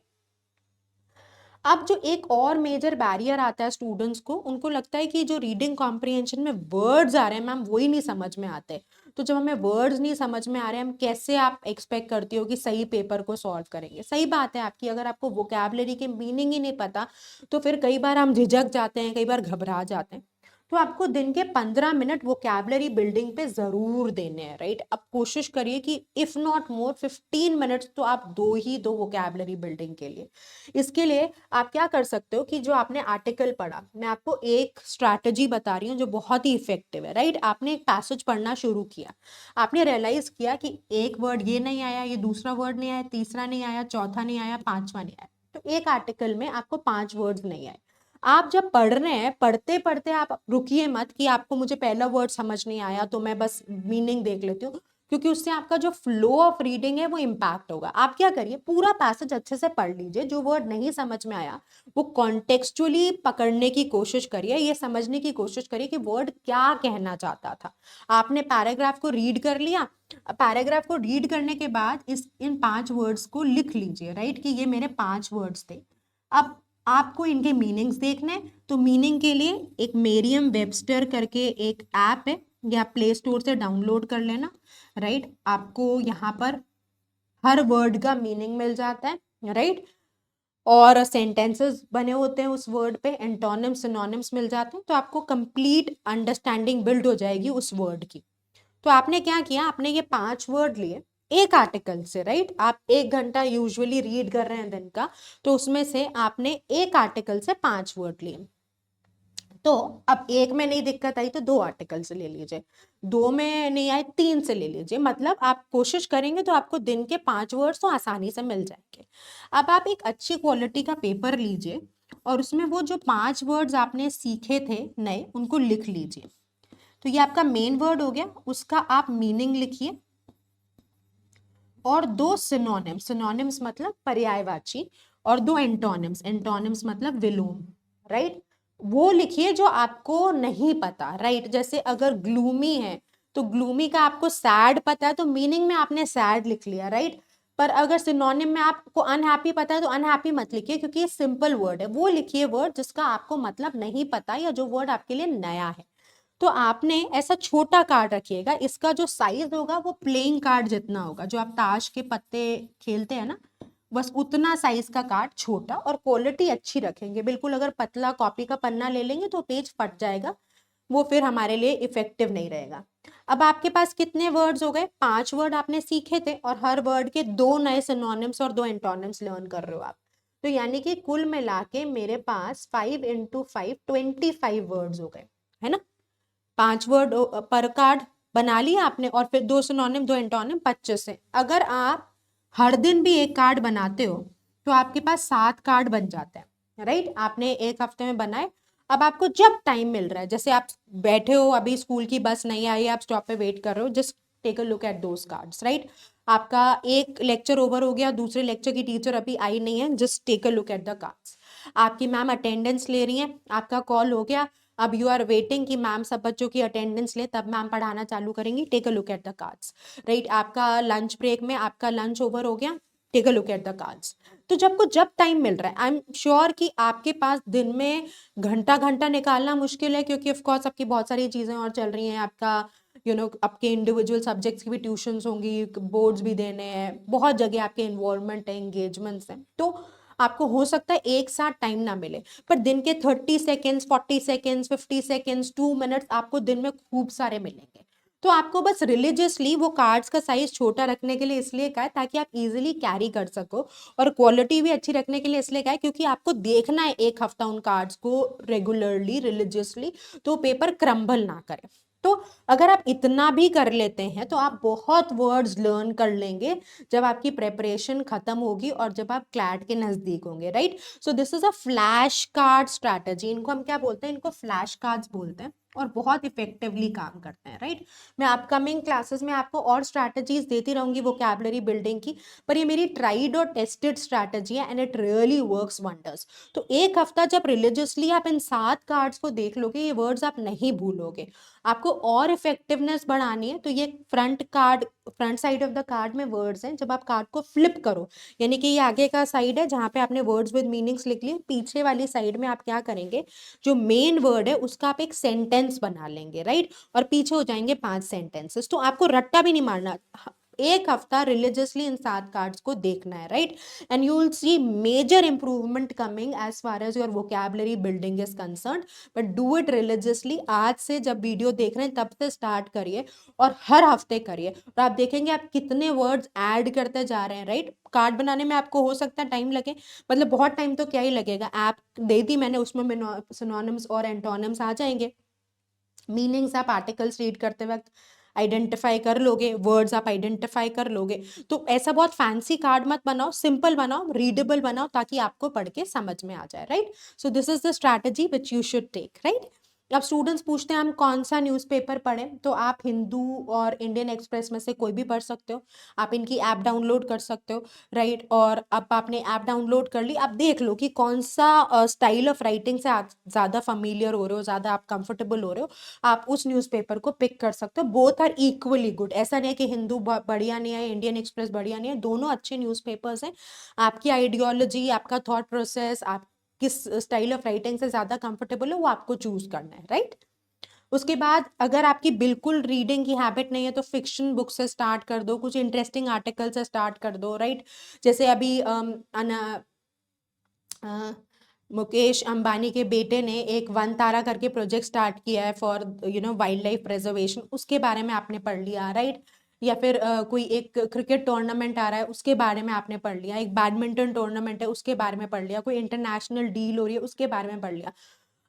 S1: अब जो एक और मेजर बैरियर आता है स्टूडेंट्स को, उनको लगता है कि जो रीडिंग कॉम्प्रिहेंशन में वर्ड्स आ रहे हैं मैम वही नहीं समझ में आते। तो जब हमें वर्ड्स नहीं समझ में आ रहे हैं, हम कैसे आप एक्सपेक्ट करती हो कि सही पेपर को सॉल्व करेंगे। सही बात है आपकी, अगर आपको वोकैबुलरी के मीनिंग ही नहीं पता तो फिर कई बार हम झिझक जाते हैं, कई बार घबरा जाते हैं। तो आपको दिन के 15 मिनट वोकैबुलरी बिल्डिंग पे जरूर देने हैं, राइट। अब कोशिश करिए कि इफ नॉट मोर 15 मिनट्स तो आप दो वोकैबुलरी बिल्डिंग के लिए। इसके लिए आप क्या कर सकते हो कि जो आपने आर्टिकल पढ़ा, मैं आपको एक स्ट्रैटेजी बता रही हूँ जो बहुत ही इफेक्टिव है, राइट। आपने एक पैसेज पढ़ना शुरू किया, आपने रियलाइज किया कि एक वर्ड ये नहीं आया, ये दूसरा वर्ड नहीं आया, तीसरा नहीं आया, चौथा नहीं आया, पांचवा नहीं आया। तो एक आर्टिकल में आपको 5 वर्ड्स नहीं आए। आप जब पढ़ रहे हैं, पढ़ते पढ़ते आप रुकिए मत कि आपको मुझे पहला वर्ड समझ नहीं आया तो मैं बस मीनिंग देख लेती हूँ, क्योंकि उससे आपका जो फ्लो ऑफ रीडिंग है वो इम्पैक्ट होगा। आप क्या करिए, पूरा पैसेज अच्छे से पढ़ लीजिए, जो वर्ड नहीं समझ में आया वो कॉन्टेक्चुअली पकड़ने की कोशिश करिए, ये समझने की कोशिश करिए कि वर्ड क्या कहना चाहता था। आपने पैराग्राफ को रीड कर लिया, पैराग्राफ को रीड करने के बाद इन 5 वर्ड्स को लिख लीजिए, राइट, कि ये मेरे 5 वर्ड्स थे। अब आपको इनके मीनिंग्स देखने, तो मीनिंग के लिए एक मेरियम वेबस्टर करके एक ऐप है, या प्ले स्टोर से डाउनलोड कर लेना, राइट। आपको यहाँ पर हर वर्ड का मीनिंग मिल जाता है, राइट। और सेंटेंसेस बने होते हैं उस वर्ड पे, एंटोनिम्स सिनोनिम्स मिल जाते हैं, तो आपको कंप्लीट अंडरस्टैंडिंग बिल्ड हो जाएगी उस वर्ड की। तो आपने क्या किया, आपने ये 5 वर्ड लिए एक आर्टिकल से, राइट? आप 1 घंटा यूजुअली रीड कर रहे हैं दिन का, तो उसमें से आपने एक आर्टिकल से 5 वर्ड लिए। तो अब एक में नहीं दिक्कत आई तो 2 आर्टिकल से ले लीजिए, 2 में नहीं आए 3 से ले लीजिए, मतलब आप कोशिश करेंगे तो आपको दिन के 5 वर्ड्स तो आसानी से मिल जाएंगे। अब आप एक अच्छी क्वालिटी का पेपर लीजिए और उसमें वो जो 5 वर्ड्स आपने सीखे थे नए, उनको लिख लीजिए। तो ये आपका मेन वर्ड हो गया, उसका आप मीनिंग लिखिए, और 2 सिनोनिम्स, सिनोनिम्स मतलब पर्यायवाची, और 2 एंटोनिम्स, एंटोनिम्स मतलब विलोम, राइट? वो लिखिए जो आपको नहीं पता, राइट? जैसे अगर ग्लूमी है तो ग्लूमी का आपको सैड पता है तो मीनिंग में आपने सैड लिख लिया, राइट? पर अगर सिनोनिम में आपको अनहैप्पी पता है तो अनहैप्पी मत लिखिए, क्योंकि ये सिंपल वर्ड है। वो लिखिए वर्ड जिसका आपको मतलब नहीं पता या जो वर्ड आपके लिए नया है। तो आपने ऐसा छोटा कार्ड रखिएगा, इसका जो साइज होगा वो प्लेइंग कार्ड जितना होगा, जो आप ताश के पत्ते खेलते हैं ना, बस उतना साइज का कार्ड, छोटा, और क्वालिटी अच्छी रखेंगे बिल्कुल। अगर पतला कॉपी का पन्ना ले लेंगे तो पेज फट जाएगा, वो फिर हमारे लिए इफेक्टिव नहीं रहेगा। अब आपके पास कितने वर्ड्स हो गए? 5 वर्ड आपने सीखे थे और हर वर्ड के 2 नए सिनोनिम्स और 2 एंटोनिम्स लर्न कर रहे हो आप। तो यानी कि कुल मिला के मेरे पास 5 इंटू 5 25 वर्ड्स हो गए, है ना? 5 वर्ड पर कार्ड बना लिया आपने, और फिर 2 सिनोनिम 2 एंटोनिम, 25 है। अगर आप हर दिन भी एक कार्ड बनाते हो तो आपके पास 7 कार्ड बन जाते हैं, राइट? आपने एक हफ्ते में बनाए। अब आपको जब टाइम मिल रहा है, जैसे आप बैठे हो, अभी स्कूल की बस नहीं आई, आप स्टॉप पे वेट कर रहे हो, just take a look at those cards, right? आपका एक लेक्चर ओवर हो गया, दूसरे लेक्चर की टीचर अभी आई नहीं है, just take a look at the cards. आपकी मैम अटेंडेंस ले रही है, आपका कॉल हो गया, अब यू आर वेटिंग कि मैम सब बच्चों की अटेंडेंस ले, तब मैम पढ़ाना चालू करेंगी, take a look at the cards, right? आपका लंच ब्रेक में आपका लंच ओवर हो गया, take a look at the cards. तो जब टाइम मिल रहा है, आई एम श्योर कि आपके पास दिन में घंटा घंटा निकालना मुश्किल है, क्योंकि ऑफ कोर्स आपकी बहुत सारी चीजें और चल रही हैं, आपका आपके इंडिविजुअल सब्जेक्ट्स की भी ट्यूशंस होंगी, बोर्ड्स भी देने हैं, बहुत जगह आपके इन्वॉल्वमेंट है, एंगेजमेंट्स हैं, तो आपको हो सकता है एक साथ टाइम ना मिले, पर दिन के 30 सेकेंड्स, 40 सेकेंड्स, 50 सेकेंड्स, 2 मिनट्स आपको दिन में खूब सारे मिलेंगे। तो आपको बस रिलीजियसली वो कार्ड्स का साइज छोटा रखने के लिए इसलिए कहा है ताकि आप इजीली कैरी कर सको, और क्वालिटी भी अच्छी रखने के लिए इसलिए कहा है क्योंकि आपको देखना है एक हफ्ता उन कार्ड्स को रेगुलरली, रिलीजियसली, तो पेपर क्रम्बल ना करे। तो अगर आप इतना भी कर लेते हैं तो आप बहुत वर्ड्स लर्न कर लेंगे जब आपकी प्रेपरेशन खत्म होगी और जब आप क्लैट के नजदीक होंगे, right? So this is a flash card strategy, इनको हम क्या बोलते हैं? इनको फ्लैश कार्ड्स बोलते हैं, और बहुत इफेक्टिवली काम करते हैं, राइट? मैं अपकमिंग क्लासेस में आपको और स्ट्रैटेजीज देती रहूंगी वोकैबुलरी बिल्डिंग की, पर ये मेरी ट्राइड और टेस्टेड स्ट्रैटेजी है, and it really works wonders. तो एक हफ्ता जब रिलीजियसली आप इन 7 कार्ड्स को देख लोगे, ये वर्ड्स आप नहीं भूलोगे। आपको और इफेक्टिवनेस बढ़ानी है तो ये front card, front side of the card में वर्ड्स हैं, जब आप कार्ड को फ्लिप करो, यानी कि ये आगे का साइड है जहां पे आपने वर्ड्स विद मीनिंग्स लिख लिए, पीछे वाली साइड में आप क्या करेंगे, जो मेन वर्ड है उसका आप एक सेंटेंस बना लेंगे, राइट? और पीछे हो जाएंगे 5 सेंटेंसेस। तो आपको रट्टा भी नहीं मारना, एक हफ्ता रिलीजियसली इन 7 कार्ड्स को देखना है, right? And you will see major improvement coming as far as your vocabulary building is concerned, but do it religiously. आज से जब वीडियो देख रहे हैं तब से स्टार्ट करिए और हर हफ्ते करिए, और आप देखेंगे आप कितने वर्ड्स ऐड करते जा रहे हैं, राइट? कार्ड बनाने में आपको हो सकता है टाइम लगे, मतलब बहुत टाइम तो क्या ही लगेगा, ऐप दे दी मैंने, उसमें सिनोनिम्स और एंटोनिम्स आ जाएंगे, मीनिंग्स आप आर्टिकल्स रीड करते वक्त आइडेंटिफाई कर लोगे, वर्ड्स आप आइडेंटिफाई कर लोगे। तो ऐसा बहुत फैंसी कार्ड मत बनाओ, सिंपल बनाओ, रीडेबल बनाओ, ताकि आपको पढ़ के समझ में आ जाए, right? So this is the strategy which you should take, right? अब स्टूडेंट्स पूछते हैं हम कौन सा न्यूज़पेपर पढ़ें, तो आप हिंदू और इंडियन एक्सप्रेस में से कोई भी पढ़ सकते हो, आप इनकी ऐप डाउनलोड कर सकते हो, राइट? और अब आपने ऐप डाउनलोड कर ली, अब देख लो कि कौन सा स्टाइल ऑफ राइटिंग से आप ज़्यादा फैमिलियर हो रहे हो, ज़्यादा आप कंफर्टेबल हो रहे हो, आप उस न्यूज़पेपर को पिक कर सकते हो। बोथ आर इक्वली गुड, ऐसा नहीं है कि हिंदू बढ़िया नहीं है, इंडियन एक्सप्रेस बढ़िया नहीं है, दोनों अच्छे न्यूज़पेपर्स हैं। आपकी आइडियोलॉजी, आपका थॉट प्रोसेस, आप किस स्टाइल ऑफ राइटिंग से ज्यादा कंफर्टेबल हो वो आपको चूज करना है, राइट? उसके बाद अगर आपकी बिल्कुल रीडिंग की हैबिट नहीं है तो फिक्शन बुक से स्टार्ट कर दो, कुछ इंटरेस्टिंग आर्टिकल से स्टार्ट कर दो, राइट? जैसे अभी अ, मुकेश अंबानी के बेटे ने एक वन तारा करके प्रोजेक्ट स्टार्ट किया है फॉर वाइल्ड लाइफ प्रिजर्वेशन, उसके बारे में आपने पढ़ लिया, राइट? या फिर कोई एक क्रिकेट टूर्नामेंट आ रहा है, उसके बारे में आपने पढ़ लिया, एक बैडमिंटन टूर्नामेंट है उसके बारे में पढ़ लिया, कोई इंटरनेशनल डील हो रही है उसके बारे में पढ़ लिया।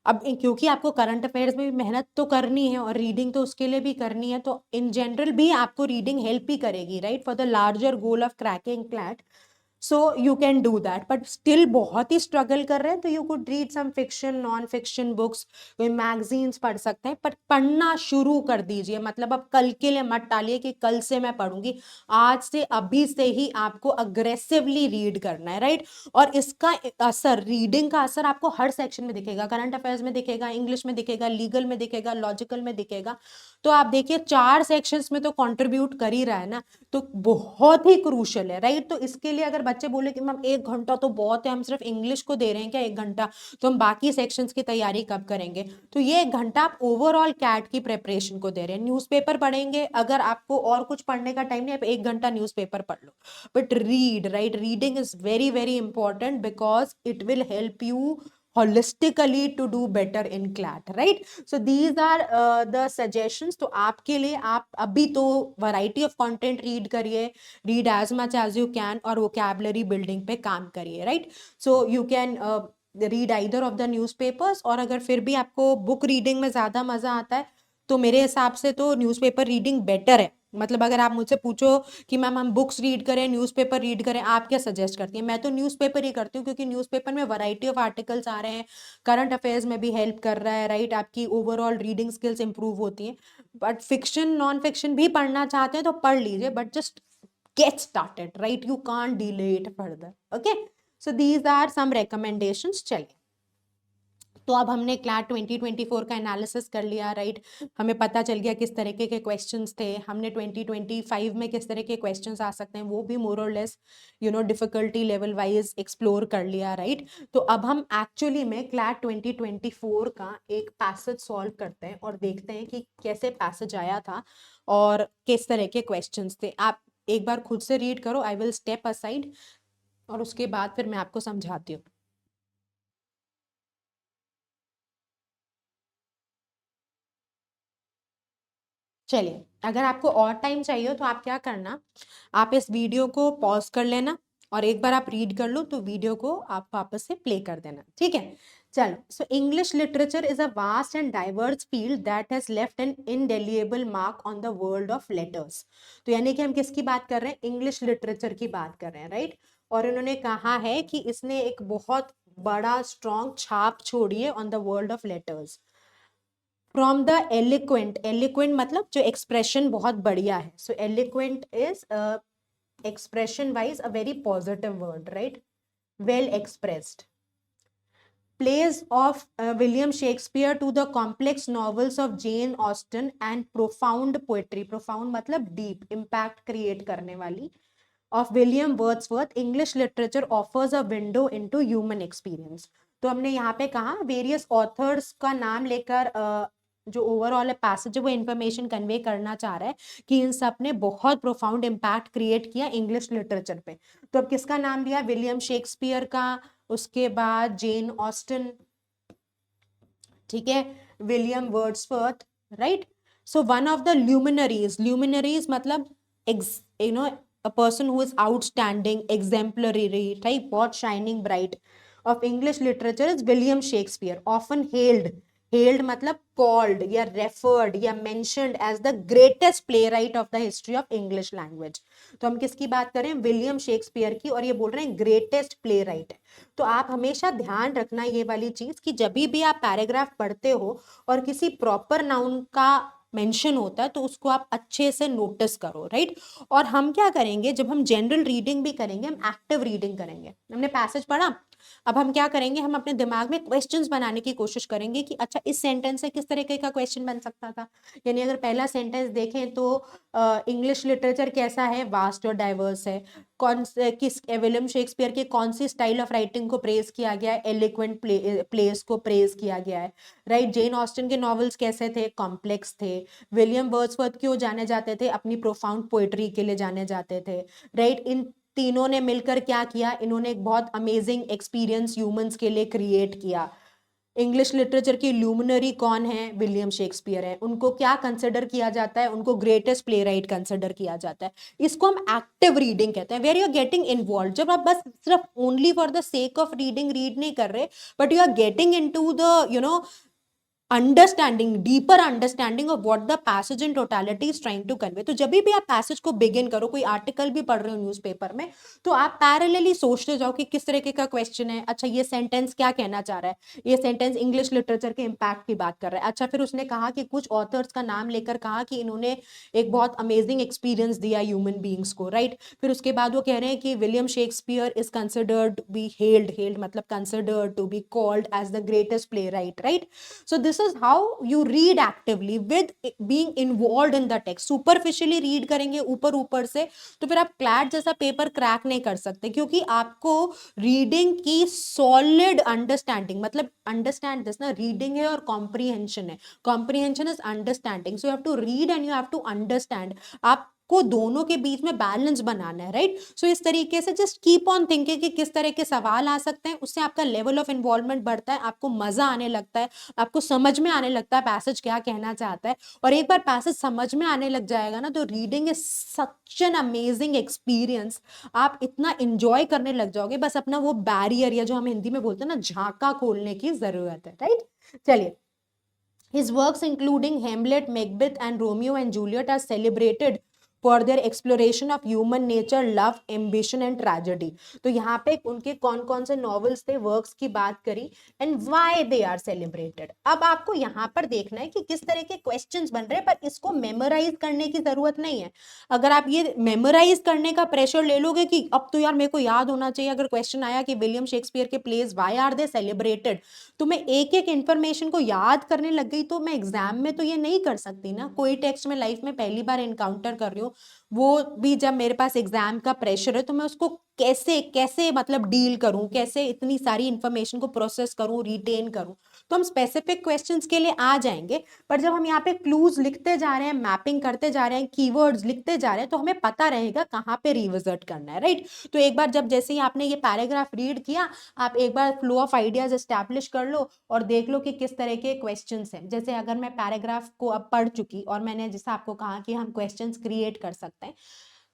S1: अब क्योंकि आपको करंट अफेयर्स में भी मेहनत तो करनी है और रीडिंग तो उसके लिए भी करनी है, तो इन जनरल भी आपको रीडिंग हेल्प ही करेगी, right, for the larger goal of cracking CLAT. So you can do that, but still बहुत ही स्ट्रगल कर रहे हैं तो you could read some fiction, non fiction books, कोई मैगजीन्स पढ़ सकते हैं, पर पढ़ना शुरू कर दीजिए। मतलब अब कल के लिए मत टालिए कि कल से मैं पढ़ूंगी, आज से अभी से ही आपको अग्रेसिवली रीड करना है, राइट? और इसका असर, रीडिंग का असर आपको हर सेक्शन में दिखेगा, करंट अफेयर्स में दिखेगा, इंग्लिश में दिखेगा, लीगल में दिखेगा, लॉजिकल में दिखेगा। तो आप देखिए 4 सेक्शंस में तो कंट्रीब्यूट कर ही रहा है ना, तो बहुत ही क्रूशल है, राइट? तो इसके लिए अगर बच्चे बोले कि मैम 1 घंटा तो बहुत है, हम सिर्फ इंग्लिश को दे रहे हैं क्या 1 घंटा, तो हम बाकी सेक्शंस की तैयारी कब करेंगे? तो ये 1 घंटा आप ओवरऑल कैट की प्रिपरेशन को दे रहे हैं। न्यूज़पेपर पढ़ेंगे, अगर आपको और कुछ पढ़ने का टाइम नहीं, आप 1 घंटा न्यूज़पेपर पढ़ लो, but read, right? Reading is very very important because it will help you holistically to do better in CLAT, right? So these are the suggestions। तो आपके लिए, आप अभी तो variety of content read करिए, read as much as you can, और vocabulary building पे काम करिए, right? So you can read either of the newspapers, और अगर फिर भी आपको book reading में ज़्यादा मज़ा आता है तो मेरे हिसाब से तो न्यूज़पेपर रीडिंग बेटर है। मतलब अगर आप मुझसे पूछो कि मैम हम बुक्स रीड करें, न्यूज़पेपर रीड करें, आप क्या सजेस्ट करती हैं? मैं तो न्यूज़पेपर ही करती हूँ, क्योंकि न्यूज़पेपर में वैरायटी ऑफ आर्टिकल्स आ रहे हैं, करंट अफेयर्स में भी हेल्प कर रहा है, राइट? आपकी ओवरऑल रीडिंग स्किल्स इंप्रूव होती हैं। बट फिक्शन, नॉन फिक्शन भी पढ़ना चाहते हैं तो पढ़ लीजिए, but just get started, right? You can't delay it further, okay? So these are some recommendations. चलिए, तो अब हमने क्लैट 2024 का एनालिसिस कर लिया, राइट? हमें पता चल गया किस तरीके के क्वेश्चंस थे, हमने 2025 में किस तरह के क्वेश्चंस आ सकते हैं वो भी मोर or less difficulty level wise explore कर लिया, राइट? तो अब हम एक्चुअली में क्लैट 2024 का एक पैसेज सॉल्व करते हैं और देखते हैं कि कैसे पैसेज आया था और किस तरह के क्वेश्चंस थे। आप एक बार खुद से रीड करो, आई विल स्टेप असाइड, और उसके बाद फिर मैं आपको समझाती हूँ। चलिए, अगर आपको और टाइम चाहिए हो तो आप क्या करना, आप इस वीडियो को पॉज कर लेना और एक बार आप रीड कर लो तो वीडियो को आप वापस से प्ले कर देना, ठीक है? चलो, so English literature is a vast and diverse field that has left an indelible mark on the world of letters. तो यानी कि हम किसकी बात कर रहे हैं? इंग्लिश लिटरेचर की बात कर रहे हैं, राइट? और उन्होंने कहा है कि इसने एक बहुत बड़ा स्ट्रॉन्ग छाप छोड़ी है on the world of letters. From the eloquent, eloquent मतलब जो एक्सप्रेशन बहुत बढ़िया है, so eloquent is expression wise a very positive word, right? Well expressed. Plays of William Shakespeare to the complex novels of Jane Austen and profound poetry, profound मतलब deep, impact create करने वाली, of William Wordsworth, English literature offers a window into human experience। तो हमने यहाँ पे कहा वेरियस ऑथर्स का नाम लेकर जो ओवरऑल पैसेज है वो इंफॉर्मेशन कन्वे करना चाह रहा है कि इन सब ने बहुत प्रोफाउंड इम्पैक्ट क्रिएट किया इंग्लिश लिटरेचर पे। तो अब किसका नाम लिया? विलियम शेक्सपियर का, उसके बाद जेन ऑस्टन, ठीक है, William Wordsworth, right? So one of the luminaries, luminaries मतलब a person who is outstanding, exemplary, right? बहुत shining bright of English literature is William Shakespeare, often hailed मतलब called या referred या mentioned as the greatest playwright of the history of English language। तो हम किसकी बात करें? विलियम शेक्सपियर की, और ये बोल रहे हैं ग्रेटेस्ट प्लेराइट है। तो आप हमेशा ध्यान रखना ये वाली चीज कि जब भी आप पैराग्राफ पढ़ते हो और किसी प्रॉपर नाउन का मेंशन होता है तो उसको आप अच्छे से नोटिस करो, राइट? और हम क्या करेंगे, जब हम जनरल रीडिंग भी करेंगे, हम एक्टिव रीडिंग करेंगे। हमने पैसेज पढ़ा, अब हम क्या करेंगे, हम अपने दिमाग में क्वेश्चंस बनाने की कोशिश करेंगे कि अच्छा इस सेंटेंस से किस तरीके का क्वेश्चन बन सकता था। यानी अगर पहला सेंटेंस देखें तो इंग्लिश लिटरेचर कैसा है? वास्ट और डाइवर्स है। कौन से, किस विलियम शेक्सपियर के कौन सी स्टाइल ऑफ राइटिंग को प्रेज किया गया है? एलिक्वेंट प्लेस को प्रेज किया गया है, राइट? जेन ऑस्टन के नॉवेल्स कैसे थे? कॉम्प्लेक्स थे। विलियम वर्ड्सवर्थ क्यों जाने जाते थे? अपनी प्रोफाउंड पोएट्री के लिए जाने जाते थे, राइट? इन तीनों ने मिलकर क्या किया, इन्होंने एक बहुत अमेजिंग एक्सपीरियंस ह्यूमंस के लिए क्रिएट किया। इंग्लिश लिटरेचर की ल्यूमिनरी कौन है, विलियम शेक्सपियर है। उनको क्या कंसिडर किया जाता है, उनको ग्रेटेस्ट प्ले राइट कंसिडर किया जाता है। इसको हम एक्टिव रीडिंग कहते हैं, where you are getting involve, जब आप बस सिर्फ only for the sake of reading read नहीं कर रहे, but you are getting into the understanding, deeper understanding of what the passage in totality is trying to convey. तो जब भी आप पैसेज को बिगिन करो, कोई आर्टिकल भी पढ़ रहे हो न्यूज़पेपर में, तो आप पैरेलली सोचते जाओ कि किस तरीके का क्वेश्चन है, अच्छा ये सेंटेंस क्या कहना चाह रहा है, ये सेंटेंस इंग्लिश लिटरेचर के इम्पैक्ट की बात कर रहा है। अच्छा फिर उसने कहा कि कुछ ऑथर्स का नाम लेकर कहा कि इन्होंने एक बहुत अमेजिंग एक्सपीरियंस दिया ह्यूमन बींग्स को, राइट। फिर उसके बाद वो कह रहे हैं कि William Shakespeare is considered be held मतलब considered to be called as the greatest playwright, right. So this is how you read actively with being involved in the text. Superficially read करेंगे ऊपर ऊपर से, तो फिर आप क्लैट जैसा पेपर क्रैक नहीं कर सकते, क्योंकि आपको रीडिंग की सॉलिड अंडरस्टैंडिंग, मतलब अंडरस्टैंड दिस ना, रीडिंग है और कॉम्प्रीहेंशन है। Comprehension is understanding, so you have to read and you have to understand. आप को दोनों के बीच में बैलेंस बनाना है, राइट। सो इस तरीके से जस्ट कीप ऑन थिंकिंग कि किस तरह के सवाल आ सकते हैं, उससे आपका लेवल ऑफ इन्वॉल्वमेंट बढ़ता है, आपको मजा आने लगता है, आपको समझ में आने लगता है पैसेज क्या कहना चाहता है। और एक बार पैसेज समझ में आने लग जाएगा ना, तो reading is such an amazing experience. आप इतना इंजॉय करने लग जाओगे, बस अपना वो बैरियर, या जो हम हिंदी में बोलते हैं ना, झांका खोलने की जरूरत है, राइट। चलिए, his works including Hamlet, Macbeth and Romeo and Juliet are celebrated for their exploration of human nature, love, ambition and tragedy. तो यहाँ पे उनके कौन कौन से नॉवेल्स थे, वर्क्स की बात करी, and why they are celebrated. अब आपको यहाँ पर देखना है कि किस तरह के क्वेश्चंस बन रहे हैं, पर इसको मेमोराइज करने की जरूरत नहीं है। अगर आप ये मेमोराइज करने का प्रेशर ले लोगे कि अब तो यार मेरे को याद होना चाहिए, अगर क्वेश्चन आया कि विलियम शेक्सपियर के plays why are they celebrated, तो मैं एक एक इंफॉर्मेशन को याद करने लग गई, तो मैं एग्जाम में तो ये नहीं कर सकती ना। कोई टेक्स्ट में लाइफ में पहली बार एनकाउंटर कर रही हूँ, वो भी जब मेरे पास एग्जाम का प्रेशर है, तो मैं उसको कैसे कैसे मतलब डील करूं, कैसे इतनी सारी इंफॉर्मेशन को प्रोसेस करूं, रिटेन करूं। तो हम स्पेसिफिक क्वेश्चंस के लिए आ जाएंगे, पर जब हम यहाँ पे क्लूज लिखते जा रहे हैं, मैपिंग करते जा रहे हैं, कीवर्ड्स लिखते जा रहे हैं, तो हमें पता रहेगा कहाँ पे रिविजिट करना है, राइट। तो एक बार जब जैसे ही आपने ये पैराग्राफ रीड किया, आप एक बार फ्लो ऑफ आइडियाज एस्टैब्लिश कर लो और देख लो कि किस तरह के क्वेश्चंस हैं। जैसे अगर मैं पैराग्राफ को अब पढ़ चुकी और मैंने जैसे आपको कहा कि हम क्वेश्चंस क्रिएट कर सकते हैं,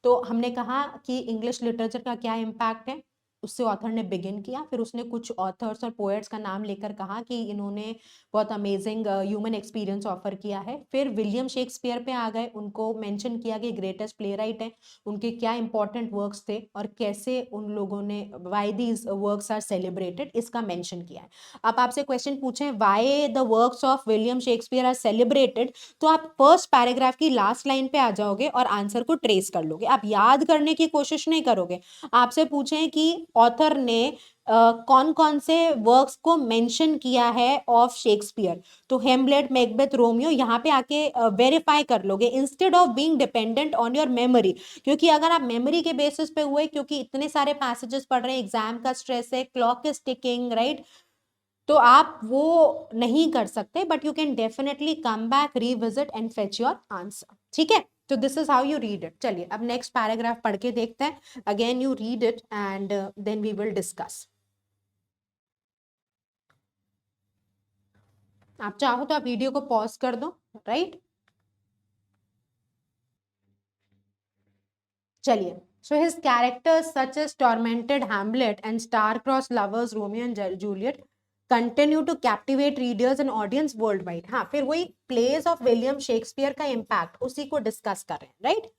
S1: तो हमने कहा कि इंग्लिश लिटरेचर का क्या इम्पैक्ट है, उससे ऑथर ने बिगिन किया। फिर उसने कुछ ऑथर्स और पोएट्स का नाम लेकर कहा कि इन्होंने बहुत अमेजिंग ह्यूमन एक्सपीरियंस ऑफर किया है। फिर विलियम शेक्सपियर पे आ गए, उनको मेंशन किया कि ग्रेटेस्ट प्ले राइट है, उनके क्या इंपॉर्टेंट वर्क्स थे और कैसे उन लोगों ने why these works are celebrated, इसका मेंशन किया है। अब आपसे क्वेश्चन पूछें why the works of William Shakespeare are celebrated, तो आप फर्स्ट पैराग्राफ की लास्ट लाइन पे आ जाओगे और आंसर को ट्रेस कर लोगे। आप याद करने की कोशिश नहीं करोगे। आपसे पूछें कि ऑथर ने कौन कौन से वर्क्स को मेंशन किया है ऑफ शेक्सपियर, तो हेमलेट, मैकबेथ, रोमियो, यहाँ पे आके वेरीफाई कर लोगे instead of being dependent on your memory. क्योंकि अगर आप मेमोरी के बेसिस पे हुए, क्योंकि इतने सारे पैसेजेस पढ़ रहे हैं, एग्जाम का स्ट्रेस है, क्लॉक इज टिकिंग, राइट, तो आप वो नहीं कर सकते, but you can definitely come back, revisit and fetch your answer, ठीक है। तो this is how you read it. चलिए अब नेक्स्ट पैराग्राफ पढ़ के देखते हैं। Again you read it and then we will discuss. आप चाहो तो आप वीडियो को पॉज कर दो, राइट। चलिए, so his characters such as tormented Hamlet and star-crossed lovers Romeo and Juliet continue to captivate readers and audience worldwide। हाँ, फिर वही plays of William Shakespeare का impact उसी को डिस्कस कर रहे हैं, राइट।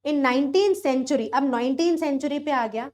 S1: इन 19th century, अब 19th century पे आ गया।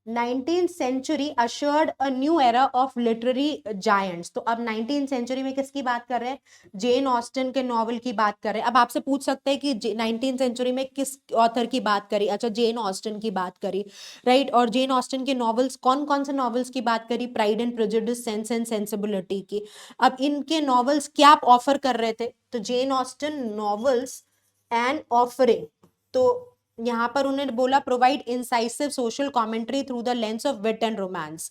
S1: 19th century assured a new era of literary giants। तो अब 19th century में किसकी बात कर रहे हैं, जेन ऑस्टन के नॉवल की बात कर रहे हैं। अब आपसे पूछ सकते हैं कि 19th century में किस ऑथर की बात करी, अच्छा जेन ऑस्टन की बात करी, राइट। और जेन ऑस्टन के नॉवेल्स कौन कौन से नॉवेल्स की बात करी, pride and prejudice, sense and sensibility की। अब इनके नॉवेल्स क्या ऑफर कर रहे थे, तो Jane Austen novels and offering, तो यहाँ पर उन्होंने बोला provide incisive social commentary through the lens of wit and romance.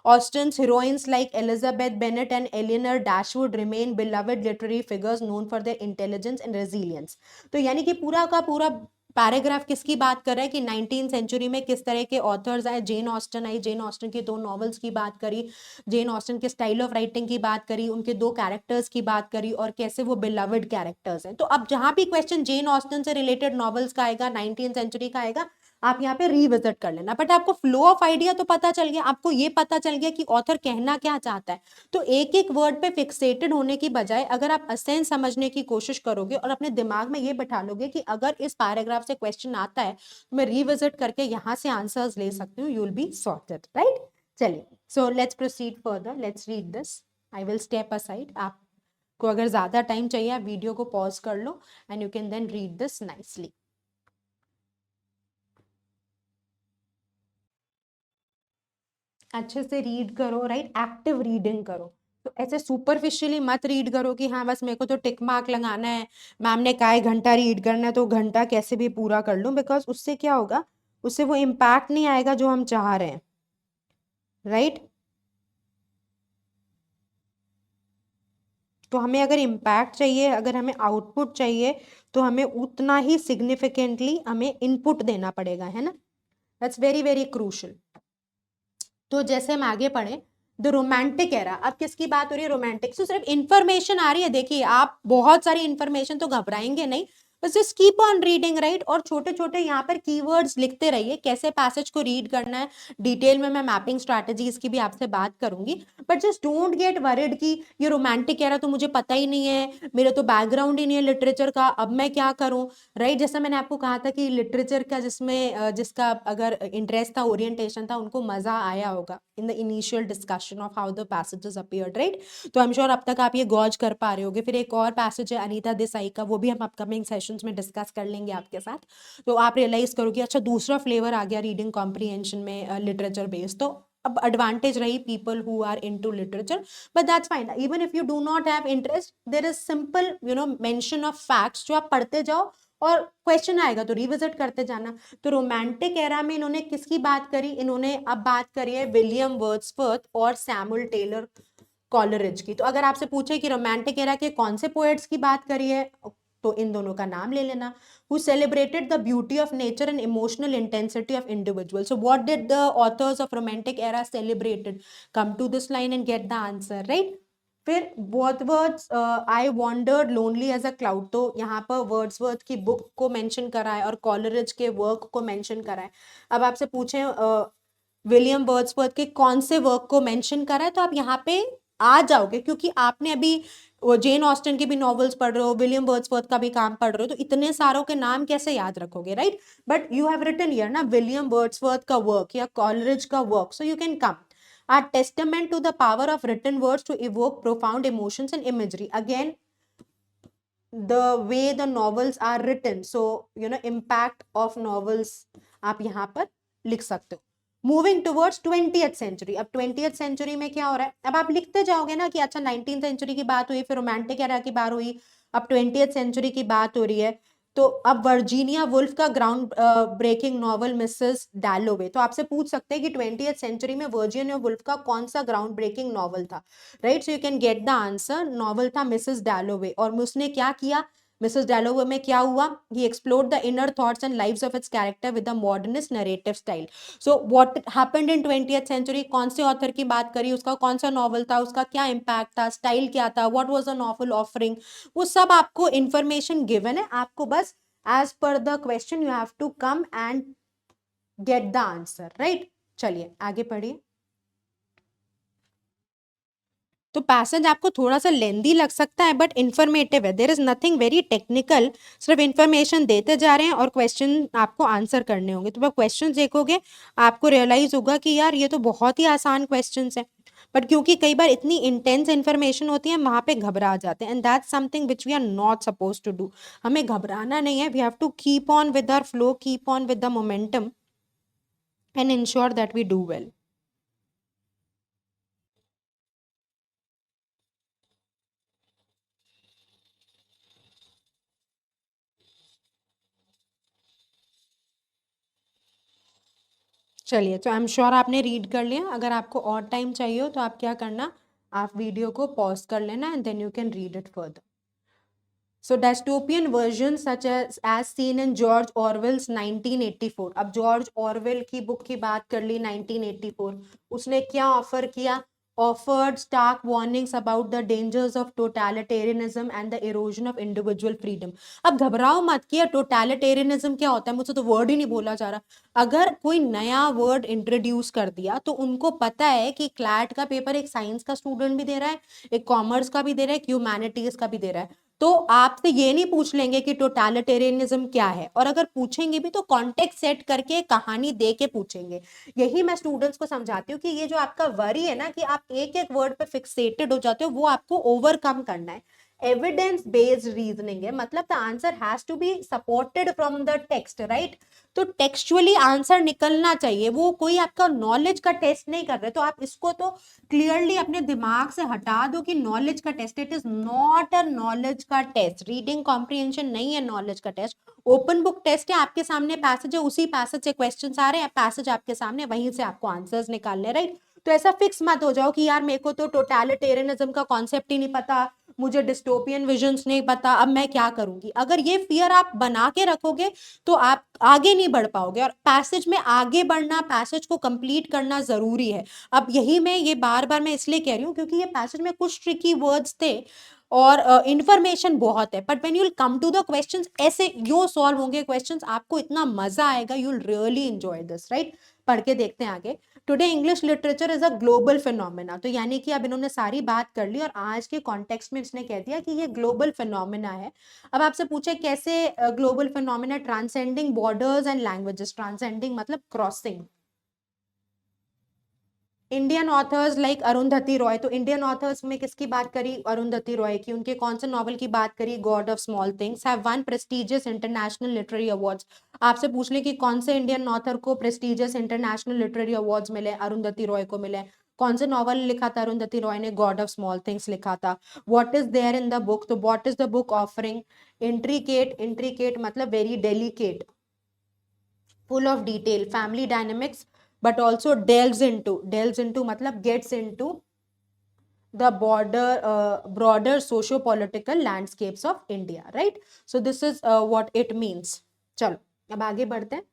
S1: Austen's heroines like Elizabeth Bennet and Eleanor Dashwood remain beloved literary figures known for their intelligence and resilience। तो यानी कि पूरा का पूरा पैराग्राफ किसकी बात कर रहा है कि 19th सेंचुरी में किस तरह के ऑथर्स आए, जेन ऑस्टन आई, जेन ऑस्टन की 2 नॉवेल्स की बात करी, जेन ऑस्टन के स्टाइल ऑफ राइटिंग की बात करी, उनके 2 कैरेक्टर्स की बात करी और कैसे वो बिलवड कैरेक्टर्स हैं। तो अब जहां भी क्वेश्चन जेन ऑस्टन से रिलेटेड नॉवेल्स का आएगा, 19th सेंचुरी का आएगा, आप यहाँ पे रिविजिट कर लेना। बट आपको फ्लो ऑफ आइडिया तो पता चल गया, आपको ये पता चल गया कि ऑथर कहना क्या चाहता है। तो एक एक वर्ड पे फिक्सेटेड होने की बजाय अगर आप असेंस समझने की कोशिश करोगे और अपने दिमाग में ये बैठा लोगे कि अगर इस पैराग्राफ से क्वेश्चन आता है तो मैं रिविजिट करके यहाँ से आंसर्स ले सकती हूँ, you will be sorted, right. चलिए, so let's proceed further, let's read this. I will step aside. आपको अगर ज्यादा टाइम चाहिए आप वीडियो को पॉज कर लो and you can then read this nicely. अच्छे से रीड करो, राइट, एक्टिव रीडिंग करो। तो ऐसे सुपरफिशियली मत रीड करो कि हाँ बस मेरे को तो टिक मार्क लगाना है, मैम ने कहा है घंटा रीड करना है तो घंटा कैसे भी पूरा कर लूं, बिकॉज उससे क्या होगा, उससे वो इम्पैक्ट नहीं आएगा जो हम चाह रहे हैं, राइट। तो हमें अगर इम्पैक्ट चाहिए, अगर हमें आउटपुट चाहिए, तो हमें उतना ही सिग्निफिकेंटली हमें इनपुट देना पड़ेगा, है ना। That's very very crucial. तो जैसे हम आगे पढ़े, द रोमांटिक एरा, अब किसकी बात हो रही है, रोमांटिक। तो सिर्फ इंफॉर्मेशन आ रही है, देखिए आप बहुत सारी इंफॉर्मेशन तो घबराएंगे नहीं, बस just keep on reading, right. और छोटे छोटे यहाँ पर कीवर्ड्स लिखते रहिए, कैसे पैसेज को रीड करना है। डिटेल में मैं मैपिंग स्ट्रैटेजीज की भी आपसे बात करूंगी, but just don't get worried कि ये रोमांटिक एरा तो मुझे पता ही नहीं है, मेरे तो बैकग्राउंड ही नहीं है लिटरेचर का, अब मैं क्या करूं, राइट। जैसा मैंने आपको कहा था कि लिटरेचर का जिसका अगर इंटरेस्ट था, ओरिएंटेशन था, उनको मजा आया होगा in the initial discussion of how the passages appeared, right. तो आई एम श्योर अब तक आप ये गॉज कर पा रहे होगे। फिर एक और पैसेज है अनीता देसाई का, वो भी हम अपकमिंग सेशंस में डिस्कस कर लेंगे आपके साथ। तो आप रियलाइज करोगे अच्छा दूसरा फ्लेवर आ गया रीडिंग कॉम्प्रिहेंशन में लिटरेचर बेस्ड। तो अब एडवांटेज रही people who are into literature, but that's fine. Even if you do not have interest, there is simple mention of facts जो आप पढ़ते जाओ और क्वेश्चन आएगा तो रिविजिट करते जाना। तो रोमांटिक एरा में इन्होंने किसकी बात करी, इन्होंने अब बात करी है विलियम वर्ड्सवर्थ और सैमुअल टेलर कॉलरिज की। तो अगर आपसे पूछे कि रोमांटिक एरा के कौन से पोएट्स की बात करी है, तो इन दोनों का नाम ले लेना। Who celebrated the beauty of nature and emotional intensity of individuals. So what did the authors of romantic era celebrated? Come to this line and get the answer, right? फिर Wordsworth I wandered lonely as a cloud, तो यहाँ पर वर्ड्सवर्थ की बुक को मेंशन करा है और कॉलरिज के वर्क को मेंशन करा है। अब आपसे पूछे विलियम वर्ड्सवर्थ के कौन से वर्क को मेंशन करा है, तो आप यहाँ पे आ जाओगे, क्योंकि आपने अभी वो जेन ऑस्टन के भी नॉवेल्स पढ़ रहे हो, विलियम वर्ड्सवर्थ का भी काम पढ़ रहे हो, तो इतने सारों के नाम कैसे याद रखोगे, right. But you have written here ना विलियम वर्ड्सवर्थ का वर्क या कॉलरिज का work, so you can come. A testament to the power of written words to evoke profound emotions and imagery. Again, the way the novels are written, so impact of novels आप यहाँ पर लिख सकते हो। मूविंग टुवर्ड्स 20th सेंचुरी, अब 20th सेंचुरी में क्या हो रहा है, अब आप लिखते जाओगे ना कि अच्छा 19th सेंचुरी की बात हुई, फिर रोमांटिक एरा की बात हुई, अब 20th सेंचुरी की बात हो रही है। तो अब वर्जीनिया वुल्फ का ground breaking novel Mrs Dalloway, तो आपसे पूछ सकते हैं कि 20th सेंचुरी में वर्जीनिया वुल्फ का कौन सा ग्राउंड ब्रेकिंग नॉवल था, right. So you can get the answer, novel था मिसेस डैलोवे। और उसने क्या किया, मिसेस डैलोवे में क्या हुआ, he explored the inner thoughts and lives of its character with the modernist narrative style. So what happened in 20th century, कौन से ऑथर की बात करी, उसका कौन सा नॉवल था, उसका क्या इम्पैक्ट था, स्टाइल क्या था, what was the novel offering, वो सब आपको इंफॉर्मेशन गिवन है। आपको बस as per the question you have to come and get the answer, right। चलिए आगे पढ़िए। तो पैसेज आपको थोड़ा सा लेंदी लग सकता है बट इंफॉर्मेटिव है, there is nothing very technical, सिर्फ इंफॉर्मेशन देते जा रहे हैं और क्वेश्चन आपको आंसर करने होंगे। तो आप क्वेश्चन देखोगे आपको रियलाइज होगा कि यार ये तो बहुत ही आसान क्वेश्चन है, बट क्योंकि कई बार इतनी इंटेंस इंफॉर्मेशन होती है वहां पे घबरा जाते हैं, and that's something which we are not suppose to do. हमें घबराना नहीं है, we have to keep on with our flow, keep on with the momentum and ensure that we do well. चलिए, तो आई एम श्योर आपने रीड कर लिया। अगर आपको और टाइम चाहिए हो तो आप क्या करना, आप वीडियो को पॉज कर लेना and then you can read it further. So dystopian version such as seen in George Orwell's 1984। अब जॉर्ज ऑरवेल की बुक की बात कर ली 1984, उसने क्या ऑफर किया? Offered stark warnings about the dangers of totalitarianism and the erosion of individual freedom. अब घबराओ मत कि टोटलिटेरियनिज्म क्या होता है, मुझसे तो वर्ड ही नहीं बोला जा रहा। अगर कोई नया वर्ड इंट्रोड्यूस कर दिया तो उनको पता है कि क्लैट का पेपर एक साइंस का स्टूडेंट भी दे रहा है, एक कॉमर्स का भी दे रहा है, एक ह्यूमैनिटीज का भी दे रहा है। तो आपसे ये नहीं पूछ लेंगे कि टोटलिटेरियनिज्म क्या है, और अगर पूछेंगे भी तो कॉन्टेक्स्ट सेट करके कहानी दे के पूछेंगे। यही मैं स्टूडेंट्स को समझाती हूँ कि ये जो आपका वरी है ना कि आप एक एक वर्ड पे फिक्सेटेड हो जाते हो, वो आपको ओवरकम करना है। एविडेंस बेस्ड रीजनिंग है, मतलब the answer has to be supported from the text, right? तो टेक्सचुअली आंसर निकलना चाहिए, वो कोई आपका नॉलेज का टेस्ट नहीं कर रहे। तो आप इसको तो क्लियरली अपने दिमाग से हटा दो कि नॉलेज का test, it is not a knowledge का टेस्ट। रीडिंग कॉम्प्रिहेंशन नहीं है नॉलेज का टेस्ट, ओपन बुक टेस्ट है। आपके सामने पैसेज है, उसी पैसेज से क्वेश्चंस आ रहे हैं, पैसेज आपके सामने, वहीं से आपको आंसर्स निकालने, राइट? तो ऐसा फिक्स मत हो जाओ कि यार मेरे को तो टोटलिटेरियनिज्म का कॉन्सेप्ट ही नहीं पता, मुझे डिस्टोपियन विजन्स नहीं पता, अब मैं क्या करूंगी। अगर ये फियर आप बना के रखोगे तो आप आगे नहीं बढ़ पाओगे, और पैसेज में आगे बढ़ना, पैसेज को कंप्लीट करना जरूरी है। अब यही मैं ये बार बार मैं इसलिए कह रही हूँ क्योंकि ये पैसेज में कुछ ट्रिकी वर्ड्स थे और इंफॉर्मेशन बहुत है, but when you will come to the questions, ऐसे यूं सॉल्व होंगे क्वेश्चंस, आपको इतना मजा आएगा, you will really enjoy this, right? पढ़ के देखते हैं आगे। Today English literature is a global phenomena. तो यानी कि अब इन्होंने सारी बात कर ली और आज के कॉन्टेक्स्ट में इसने कह दिया कि ये ग्लोबल फिनोमेना है। अब आपसे पूछे कैसे global phenomena, transcending borders and languages. Transcending मतलब crossing. Indian authors like Arundhati Roy, तो इंडियन ऑथर्स में किसकी बात करी? अरुंधति रॉय की। उनके कौन से नॉवल की बात करी? God of small things. Have one prestigious international literary awards. आपसे पूछ ले कि कौन से इंडियन ऑथर को प्रेस्टिजियस इंटरनेशनल लिटरेरी अवार्ड्स मिले? अरुंधति रॉय को मिले। कौन से नॉवल लिखा था अरुंधति रॉय ने? गॉड ऑफ स्मॉल थिंग्स लिखा था। What is there in the book? तो what is the book offering? Intricate, intricate मतलब very delicate, full of detail, family dynamics, but also delves into मतलब gets into the broader socio-political landscapes of India, right? So this is what it means. चलो अब आगे बढ़ते हैं।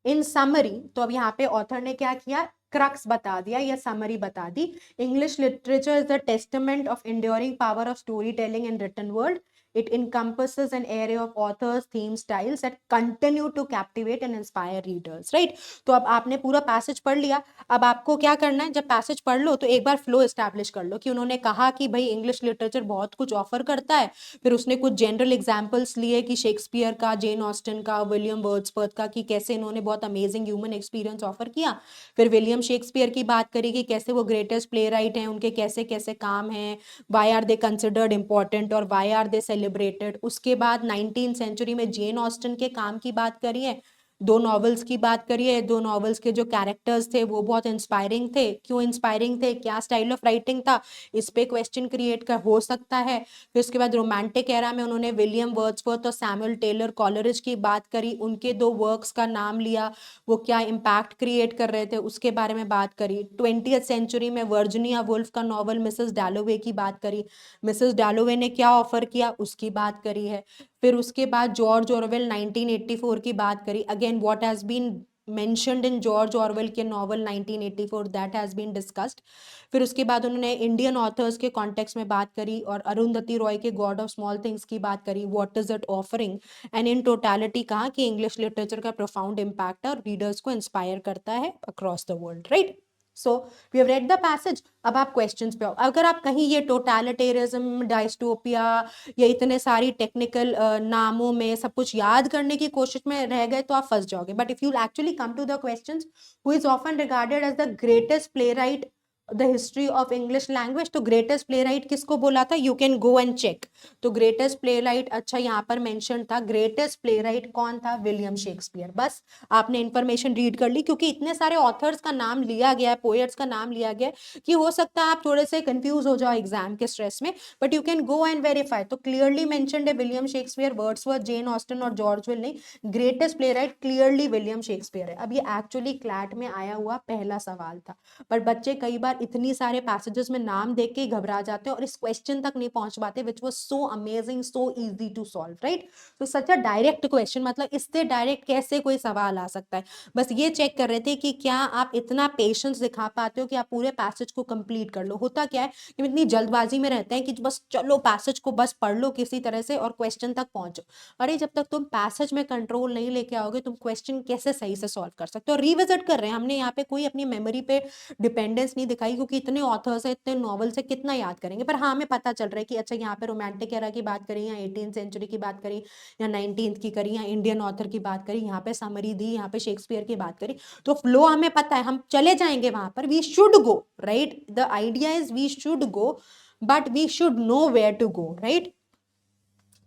S1: इन समरी, तो अब यहाँ पे ऑथर ने क्या किया? क्रक्स बता दिया या समरी बता दी। English literature is the testament of enduring power of story telling in written world. It encompasses an array of authors, theme styles that continue to captivate and inspire readers, right? तो अब आपने पूरा पैसेज पढ़ लिया, अब आपको क्या करना है? जब पैसेज पढ़ लो तो एक बार फ्लो एस्टैब्लिश कर लो कि उन्होंने कहा कि भाई इंग्लिश लिटरेचर बहुत कुछ ऑफर करता है। फिर उसने कुछ जनरल एग्जाम्पल्स लिए कि शेक्सपियर का, जेन ऑस्टन का, विलियम वर्ड्सवर्थ का, कि कैसे इन्होंने बहुत अमेजिंग ह्यूमन एक्सपीरियंस ऑफर किया। फिर विलियम शेक्सपियर की बात करी कि कैसे वो ग्रेटेस्ट प्ले राइट हैं, उनके कैसे कैसे काम हैं, why are they considered important और वाई आर दे सेलिब्रेटेड। उसके बाद 19th सेंचुरी में जेन ऑस्टन के काम की बात करी है, दो नॉवेल्स की बात करिए, दो नॉवेल्स के जो कैरेक्टर्स थे वो बहुत इंस्पायरिंग थे। क्यों इंस्पायरिंग थे? क्या स्टाइल ऑफ राइटिंग था? इस पे क्वेश्चन क्रिएट कर हो सकता है। फिर उसके बाद रोमांटिक एरा में उन्होंने विलियम वर्ड्सवर्थ और सैमुअल टेलर कॉलरिज की बात करी, उनके दो वर्क्स का नाम लिया, वो क्या इम्पैक्ट क्रिएट कर रहे थे उसके बारे में बात करी। 20th सेंचुरी में वर्जिनिया वुल्फ का नॉवल मिसेस डैलोवे की बात करी, मिसेस डैलोवे ने क्या ऑफर किया उसकी बात करी है। फिर उसके बाद जॉर्ज ऑरवेल 1984 की बात करी, again what has been mentioned in George Orwell के novel 1984 that has been discussed. फिर उसके बाद उन्होंने इंडियन ऑथर्स के कॉन्टेक्स्ट में बात करी और अरुंधति रॉय के गॉड ऑफ स्मॉल थिंग्स की बात करी, what is it offering, and in totality कहा कि इंग्लिश लिटरेचर का प्रोफाउंड इम्पैक्ट है और रीडर्स को इंस्पायर करता है across the world, right? So we have read the passage. अब आप क्वेश्चंस पे आओ। अगर आप कहीं ये टोटलिटेरिज्म, डायस्टोपिया, ये इतने सारी टेक्निकल नामों में सब कुछ याद करने की कोशिश में रह गए तो आप फंस जाओगे। But if you actually come to the questions, who is often regarded as the greatest playwright the history of English language, तो ग्रेटेस्ट प्ले राइट किसको बोला था? You can go and check. तो ग्रेटेस्ट प्ले राइट, अच्छा यहाँ पर मेंशन था, ग्रेटेस्ट प्ले राइट कौन था? William Shakespeare. बस आपने इंफॉर्मेशन रीड कर ली, क्योंकि इतने सारे ऑथर्स का नाम लिया गया है, पोएट्स का नाम लिया गया है कि हो सकता है आप थोड़े से कंफ्यूज हो जाओ एग्जाम के स्ट्रेस में, but you can go and verify. तो क्लियरली मेंशन्ड है William Shakespeare, Wordsworth, Jane Austen और जॉर्ज विल, नहीं, greatest play right clearly William Shakespeare है। अब ये एक्चुअली क्लैट में आया हुआ पहला सवाल था, पर बच्चे कई बार बार इतनी सारे पैसेजेस में नाम देख के घबरा जाते हैं और इस क्वेश्चन तक नहीं पहुंच पाते, which was so amazing, so easy to solve, right. तो सच अ डायरेक्ट क्वेश्चन, मतलब इससे डायरेक्ट कैसे कोई सवाल आ सकता है। बस ये चेक कर रहे थे कि क्या आप इतना पेशेंस दिखा पाते हो कि आप पूरे पैसेज को कंप्लीट कर लो। होता क्या है कि इतनी जल्दबाजी में रहते हैं कि बस चलो पैसेज को बस पढ़ लो किसी तरह से और क्वेश्चन तक पहुंचो। अरे जब तक तुम पैसेज में कंट्रोल नहीं लेके आओगे, तुम क्वेश्चन कैसे सही से सॉल्व कर सकते हो। रिविजिट कर रहे हैं, हमने यहाँ पे कोई अपनी मेमोरी पे डिपेंडेंस नहीं दिखाई, क्योंकि इतने ऑथर्स है, इतने नॉवल से कितना याद करेंगे। पर हाँ, हमें पता चल रहा है कि अच्छा यहाँ पे रोमांटिक एरा की बात करें या 18th सेंचुरी की बात करी या 19th की करी या इंडियन ऑथर की बात करी, यहाँ पे समरी दी, यहाँ पे शेक्सपियर की बात करी, तो फ्लो हमें पता है, हम चले जाएंगे वहां पर। We should go, right, the idea is we should go, but we should know where to go, right.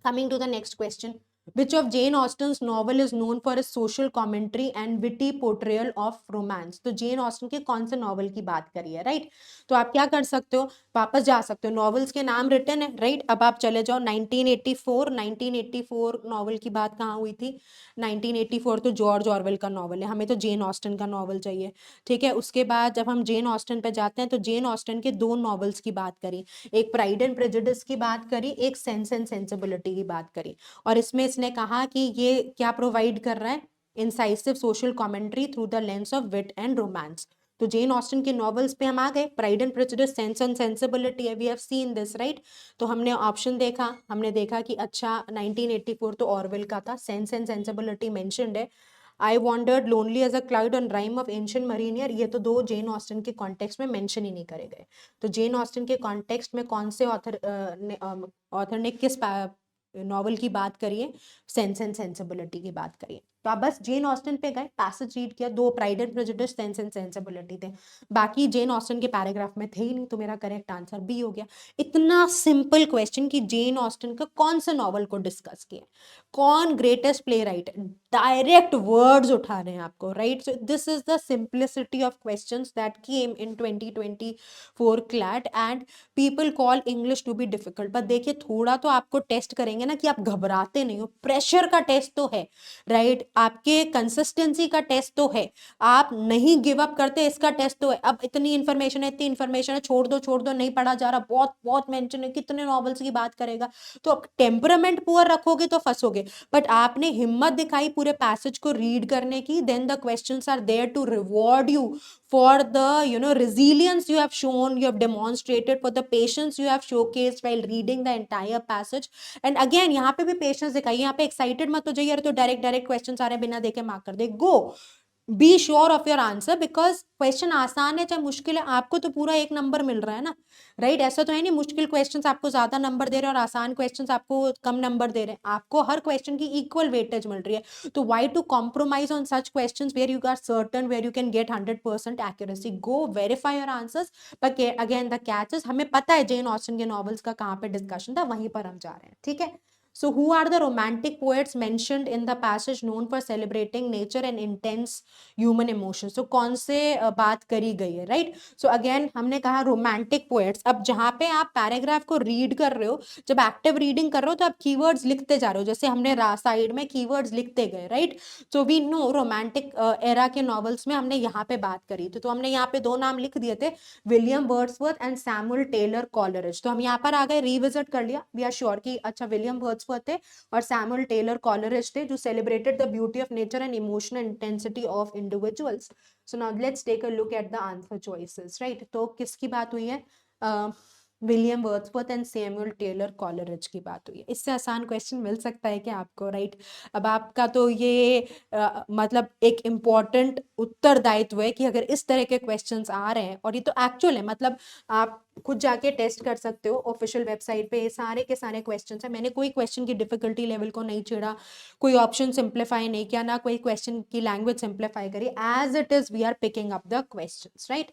S1: Coming to the next question, which of Jane Austen's novel is known for its social commentary and witty portrayal of romance? तो जेन ऑस्टन के कौन से नॉवल की बात करी है, राइट। तो आप क्या कर सकते हो, वापस जा सकते हो, नॉवेल्स के नाम रिटन है, राइट। अब आप चले जाओ 1984 नॉवल की बात कहाँ हुई थी। 1984 तो जॉर्ज ऑरवेल का नॉवल है, हमें तो जेन ऑस्टन का नॉवल चाहिए, ठीक है। उसके बाद जब हम जेन ऑस्टन पे जाते हैं तो जेन ऑस्टन के दो नॉवेल्स की बात करी, एक प्राइड एंड प्रेजुडिस की बात करी, एक सेंस एंड सेंसिबिलिटी की बात करी। और इसमें इसने कहा कि ये क्या प्रोवाइड कर रहा है, incisive social commentary through the lens of wit and romance. तो जेन ऑस्टन के नॉवेल्स पे हम आ गए, pride and prejudice, sense and sensibility है, we have seen this, right. तो हमने ऑप्शन देखा, हमने देखा कि अच्छा 1984 तो ऑरवेल का था, सेंस एंड सेंसिबिलिटी मेंशन्ड है, I wandered lonely as a cloud on rime of ancient mariner, ये तो दो जेन ऑस्टन के कॉन्टेक्स्ट में मेंशन ही नहीं करे गए। तो जेन ऑस्टन के कॉन्टेक्स्ट में कौन से ऑथर ने किस नॉवल की बात करी है, सेंस एंड सेंसिबिलिटी की बात करी है। तो आप बस जेन ऑस्टन पे गए, पैसेज रीड किया, दो pride and prejudice, sense and sensibility थे, बाकी जेन ऑस्टन के पैराग्राफ में थे ही नहीं, तो मेरा करेक्ट आंसर बी हो गया। इतना सिंपल क्वेश्चन कि जेन ऑस्टन का कौन से नॉवल को डिस्कस किया, कौन greatest playwright, direct words उठा रहे हैं आपको, right. So this is the simplicity of questions that came in 2024 CLAT and people call English to be difficult. बट देखिए थोड़ा तो आपको टेस्ट करेंगे ना कि आप घबराते नहीं हो, प्रेशर का टेस्ट तो है, राइट, आपके कंसिस्टेंसी का टेस्ट तो है, आप नहीं गिव अप करते इसका टेस्ट तो है। अब इतनी इंफॉर्मेशन है, इतनी इंफॉर्मेशन है, छोड़ दो, नहीं पढ़ा जा रहा, बहुत बहुत मेंशन है, कितने नॉवेल्स की बात करेगा, तो टेम्परामेंट पुअर रखोगे तो फंसोगे। बट आपने हिम्मत दिखाई पूरे पैसेज को रीड करने की, then the questions are there to reward you for the resilience you have shown, you have demonstrated, for the patience you have showcased while reading the entire passage. And again यहाँ पे भी patience दिखाई, यहाँ पे excited मत हो जाइए, तो डायरेक्ट क्वेश्चन आ रहे हैं, बिना देखे मार्क कर दे। Go, be sure of your answer, because question आसान है चाहे मुश्किल है, आपको तो पूरा 1 नंबर मिल रहा है ना, राइट। ऐसा तो है नहीं मुश्किल क्वेश्चंस आपको ज्यादा नंबर दे रहे हैं और आसान क्वेश्चंस आपको कम नंबर दे रहे हैं, आपको हर क्वेश्चन की इक्वल वेटेज मिल रही है। तो why to compromise on such questions where you are certain, where you can get 100% accuracy. Go verify your answers. But again the catch is, हमें पता है जेन ऑस्टन के नॉवेल्स का कहाँ पे डिस्कशन था, वहीं पर हम जा रहे हैं, ठीक है। So who are the romantic poets mentioned in the passage known for celebrating nature and intense human emotions? So कौन से बात करी गई है, right? So again हमने कहा romantic poets। अब जहाँ पे आप पैराग्राफ को रीड कर रहे हो, जब एक्टिव रीडिंग कर रहे हो तो आप कीवर्ड्स लिखते जा रहे हो, जैसे हमने साइड में कीवर्ड्स लिखते गए, right. So we know romantic era के नॉवेल्स में हमने यहाँ पे बात करी थी, तो हमने यहाँ पे 2 नाम लिख दिए थे, William Wordsworth and Samuel Taylor Coleridge. तो हम यहाँ पर आ गए, रिविजिट कर लिया, वी आर श्योर कि अच्छा विलियम वर्ड्सवर्थ थे और सैमुअल टेलर कॉलरिज थे, जो celebrated the beauty of nature and emotional intensity of individuals. So now let's take a look at the answer choices, right. तो किसकी बात हुई है, William Wordsworth and Samuel Taylor Coleridge की बात हुई है। इससे आसान क्वेश्चन मिल सकता है क्या आपको, राइट। अब आपका तो ये मतलब एक इम्पॉर्टेंट उत्तरदायित्व है कि अगर इस तरह के क्वेश्चंस आ रहे हैं, और ये तो एक्चुअल है, मतलब आप खुद जाके टेस्ट कर सकते हो ऑफिशियल वेबसाइट पे, सारे के सारे क्वेश्चंस है। मैंने कोई क्वेश्चन की डिफिकल्टी लेवल को नहीं छेड़ा, कोई ऑप्शन सिंप्लीफाई नहीं किया, ना कोई क्वेश्चन की लैंग्वेज सिंप्लीफाई करी, as it is we are picking up the questions, right.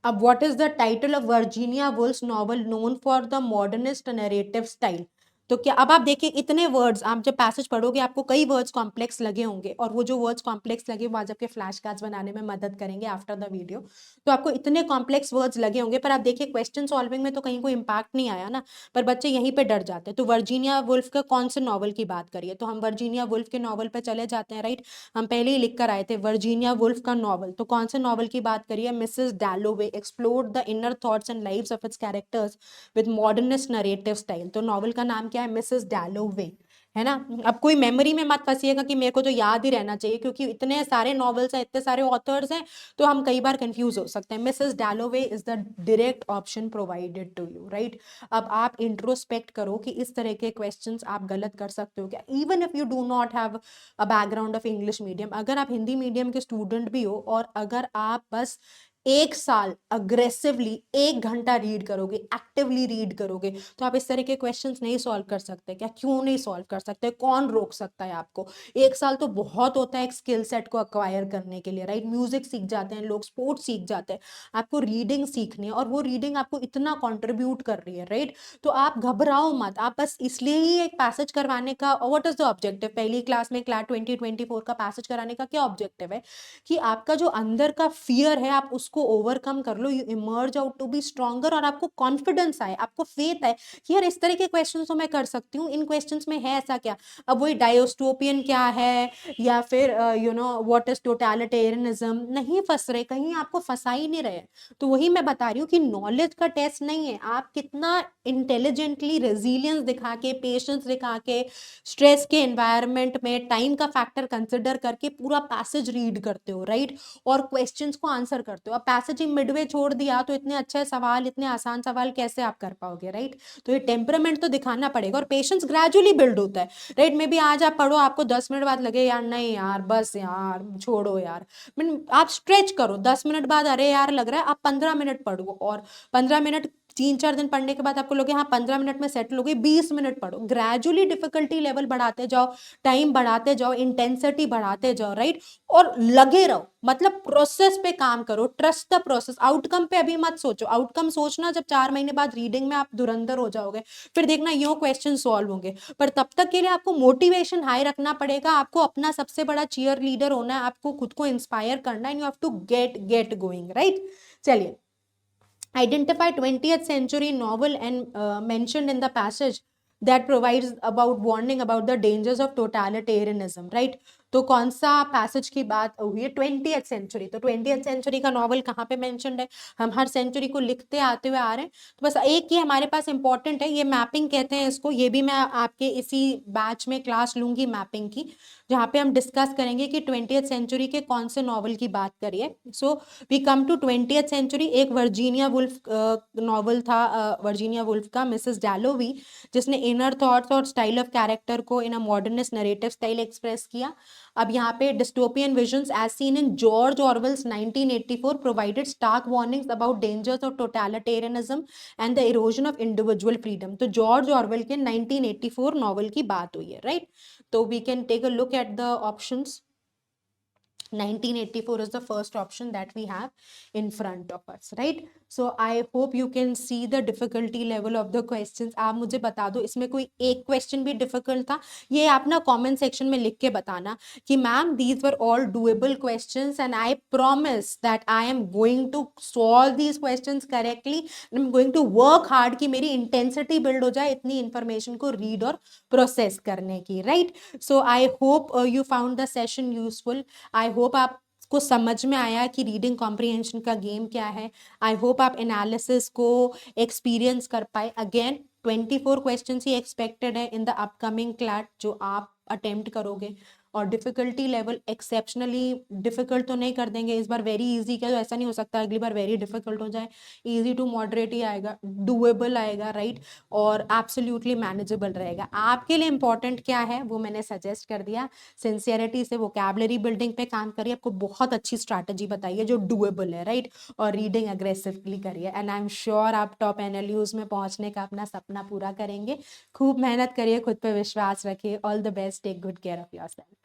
S1: अब what is the title of Virginia Woolf's novel known for the modernist narrative style? तो क्या अब आप देखिए इतने वर्ड्स, आप जब पैसेज पढ़ोगे आपको कई वर्ड्स कॉम्प्लेक्स लगे होंगे, और वो जो वर्ड्स कॉम्प्लेक्स लगे वो आज आपके फ्लैश कार्ड्स बनाने में मदद करेंगे आफ्टर द वीडियो। तो आपको इतने कॉम्प्लेक्स वर्ड्स लगे होंगे, पर आप देखिए क्वेश्चन सॉल्विंग में तो कहीं कोई इम्पैक्ट नहीं आया ना, पर बच्चे यहीं पे डर जाते हैं। तो वर्जीनिया वुल्फ का कौन से नॉवल की बात करिए, तो हम वर्जीनिया वुल्फ के नॉवल पे चले जाते हैं, राइट। हम पहले ही लिख कर आए थे वर्जीनिया वुल्फ का नॉवल, तो कौन से नॉवल की बात करिए, Mrs डैलोवे explored the inner thoughts and lives of it's characters with modernist narrative style. तो नॉवल का नाम क्या है, मिसेस डैलोवे, है ना। अब कोई मेमोरी में मत फंसिएगा कि मेरे को तो याद ही रहना चाहिए, क्योंकि इतने सारे नॉवेल्स हैं, इतने सारे ऑथर्स हैं, तो हम कई बार कंफ्यूज हो सकते हैं। Mrs Dalloway is the direct option provided to you, right. अब आप इंट्रोस्पेक्ट करो कि इस तरह के क्वेश्चंस आप गलत कर सकते हो क्या, even if you do not have a background of English medium. अगर आप हिंदी मीडियम के स्टूडेंट भी हो, और अगर आप बस 1 साल अग्रेसिवली 1 घंटा रीड करोगे, एक्टिवली रीड करोगे, तो आप इस तरह के क्वेश्चंस नहीं सॉल्व कर सकते क्या, क्यों नहीं सॉल्व कर सकते, कौन रोक सकता है आपको। 1 साल तो बहुत होता है एक स्किल सेट को अक्वायर करने के लिए, राइट। म्यूजिक सीख जाते हैं लोग, स्पोर्ट्स सीख जाते हैं, आपको रीडिंग सीखनी है, और वो रीडिंग आपको इतना कॉन्ट्रीब्यूट कर रही है, राइट। तो आप घबराओ मत, आप बस इसलिए ही एक पैसेज करवाने का, व्हाट इज द ऑब्जेक्टिव, पहली क्लास में क्लास 2024 का पैसेज कराने का क्या ऑब्जेक्टिव है, कि आपका जो अंदर का फियर है आप उसको ओवरकम कर लो, you emerge out to be stronger, और आपको कॉन्फिडेंस आए, आपको फेथ है कि यार इस तरह के क्वेश्चंस तो मैं कर सकती हूँ, इन क्वेश्चंस में है ऐसा क्या। अब वही डायोस्टोपियन क्या है, या फिर you know what is totalitarianism, नहीं फंस रहे, कहीं आपको फंसा ही नहीं रहे। तो वही मैं बता रही हूँ कि नॉलेज का टेस्ट नहीं है, आप कितना इंटेलिजेंटली रेजिलियंस दिखा के, पेशेंस दिखा के, स्ट्रेस के एनवायरनमेंट में टाइम का फैक्टर कंसिडर करके पूरा पैसेज रीड करते हो, राइट, और क्वेश्चंस को आंसर करते हो। अब पैसेज ही मिडवे छोड़ दिया तो इतने अच्छे सवाल, इतने आसान सवाल कैसे आप कर पाओगे, राइट। तो ये टेम्परामेंट तो दिखाना पड़ेगा, और पेशेंस ग्रेजुअली बिल्ड होता है, राइट। मे बी आज आप पढ़ो, आपको 10 मिनट बाद लगे यार नहीं यार बस यार छोड़ो यार, मीन आप स्ट्रेच करो, 10 मिनट बाद अरे यार लग रहा है, आप 15 मिनट पढ़ो, और 15 मिनट 3-4 दिन पढ़ने के बाद आपको लगे हाँ 15 मिनट में सेटल हो गई, 20 मिनट पढ़ो, ग्रेजुअली डिफिकल्टी लेवल बढ़ाते जाओ, टाइम बढ़ाते जाओ, इंटेंसिटी बढ़ाते जाओ, राइट। और लगे रहो, मतलब प्रोसेस पे काम करो, ट्रस्ट द प्रोसेस, आउटकम पे अभी मत सोचो। आउटकम सोचना जब 4 महीने बाद रीडिंग में आप धुरंधर हो जाओगे, फिर देखना यो क्वेश्चन सॉल्व होंगे, पर तब तक के लिए आपको मोटिवेशन हाई रखना पड़ेगा, आपको अपना सबसे बड़ा चीयर लीडर होना है, आपको खुद को इंस्पायर करना है, you have to get going, right. चलिए, identify 20th century novel and mentioned in the passage that provides about warning about the dangers of totalitarianism, right। तो कौन सा पैसेज की बात हुई है, 20th सेंचुरी। तो 20th सेंचुरी का नॉवल कहाँ पे मेंशन्ड है, हम हर सेंचुरी को लिखते आते हुए आ रहे हैं, तो बस एक ही हमारे पास इंपॉर्टेंट है, ये मैपिंग कहते हैं इसको, ये भी मैं आपके इसी बैच में क्लास लूंगी मैपिंग की, जहाँ पे हम डिस्कस करेंगे कि 20th सेंचुरी के कौन से नॉवल की बात करिए। So we come to 20th century, एक वर्जीनिया वुल्फ नॉवल था, वर्जीनिया वुल्फ का मिसेस डैलोवी, जिसने इनर थॉट्स और स्टाइल ऑफ कैरेक्टर को in a modernist narrative style express किया। अब यहाँ पे dystopian visions as seen in George Orwell's 1984 provided stark warnings about dangers of totalitarianism and the erosion of individual freedom. तो जॉर्ज ऑरवेल के 1984 नॉवल की बात हुई है, राइट। तो we can take a look at the options. 1984 is the first option that we have in front of us, right? So I hope you can see the difficulty level of the questions. आप मुझे बता दो इसमें कोई एक क्वेश्चन भी डिफिकल्ट था, ये आप ना कमेंट सेक्शन में लिख के बताना कि ma'am these were all doable questions and I promise that I am going to solve these questions correctly and I'm going to work hard कि मेरी इंटेंसिटी बिल्ड हो जाए इतनी इंफॉर्मेशन को रीड और प्रोसेस करने की, right. So I hope you found the session useful, I hope आपको समझ में आया कि रीडिंग कॉम्प्रिहेंशन का गेम क्या है, आई होप आप एनालिसिस को एक्सपीरियंस कर पाए। अगेन 24 क्वेश्चन ही एक्सपेक्टेड है इन द अपकमिंग क्लैट जो आप अटेम्प्ट करोगे, और डिफिकल्टी लेवल एक्सेप्शनली डिफिकल्ट तो नहीं कर देंगे इस बार, वेरी इजी क्या, तो ऐसा नहीं हो सकता अगली बार वेरी डिफिकल्ट हो जाए, इजी टू मॉडरेट ही आएगा, डूएबल आएगा, राइट, और एब्सोल्युटली मैनेजेबल रहेगा। आपके लिए इंपॉर्टेंट क्या है वो मैंने सजेस्ट कर दिया, सिंसियरिटी से वोकैबुलरी बिल्डिंग पे काम करिए, आपको बहुत अच्छी स्ट्रैटेजी बताई है जो डूएबल है, राइट, और रीडिंग अग्रेसिवली करिए, एंड आई एम श्योर आप टॉप एनएलयूज में पहुंचने का अपना सपना पूरा करेंगे। खूब मेहनत करिए, खुद पे विश्वास रखिए, all the best, take good care of yourself.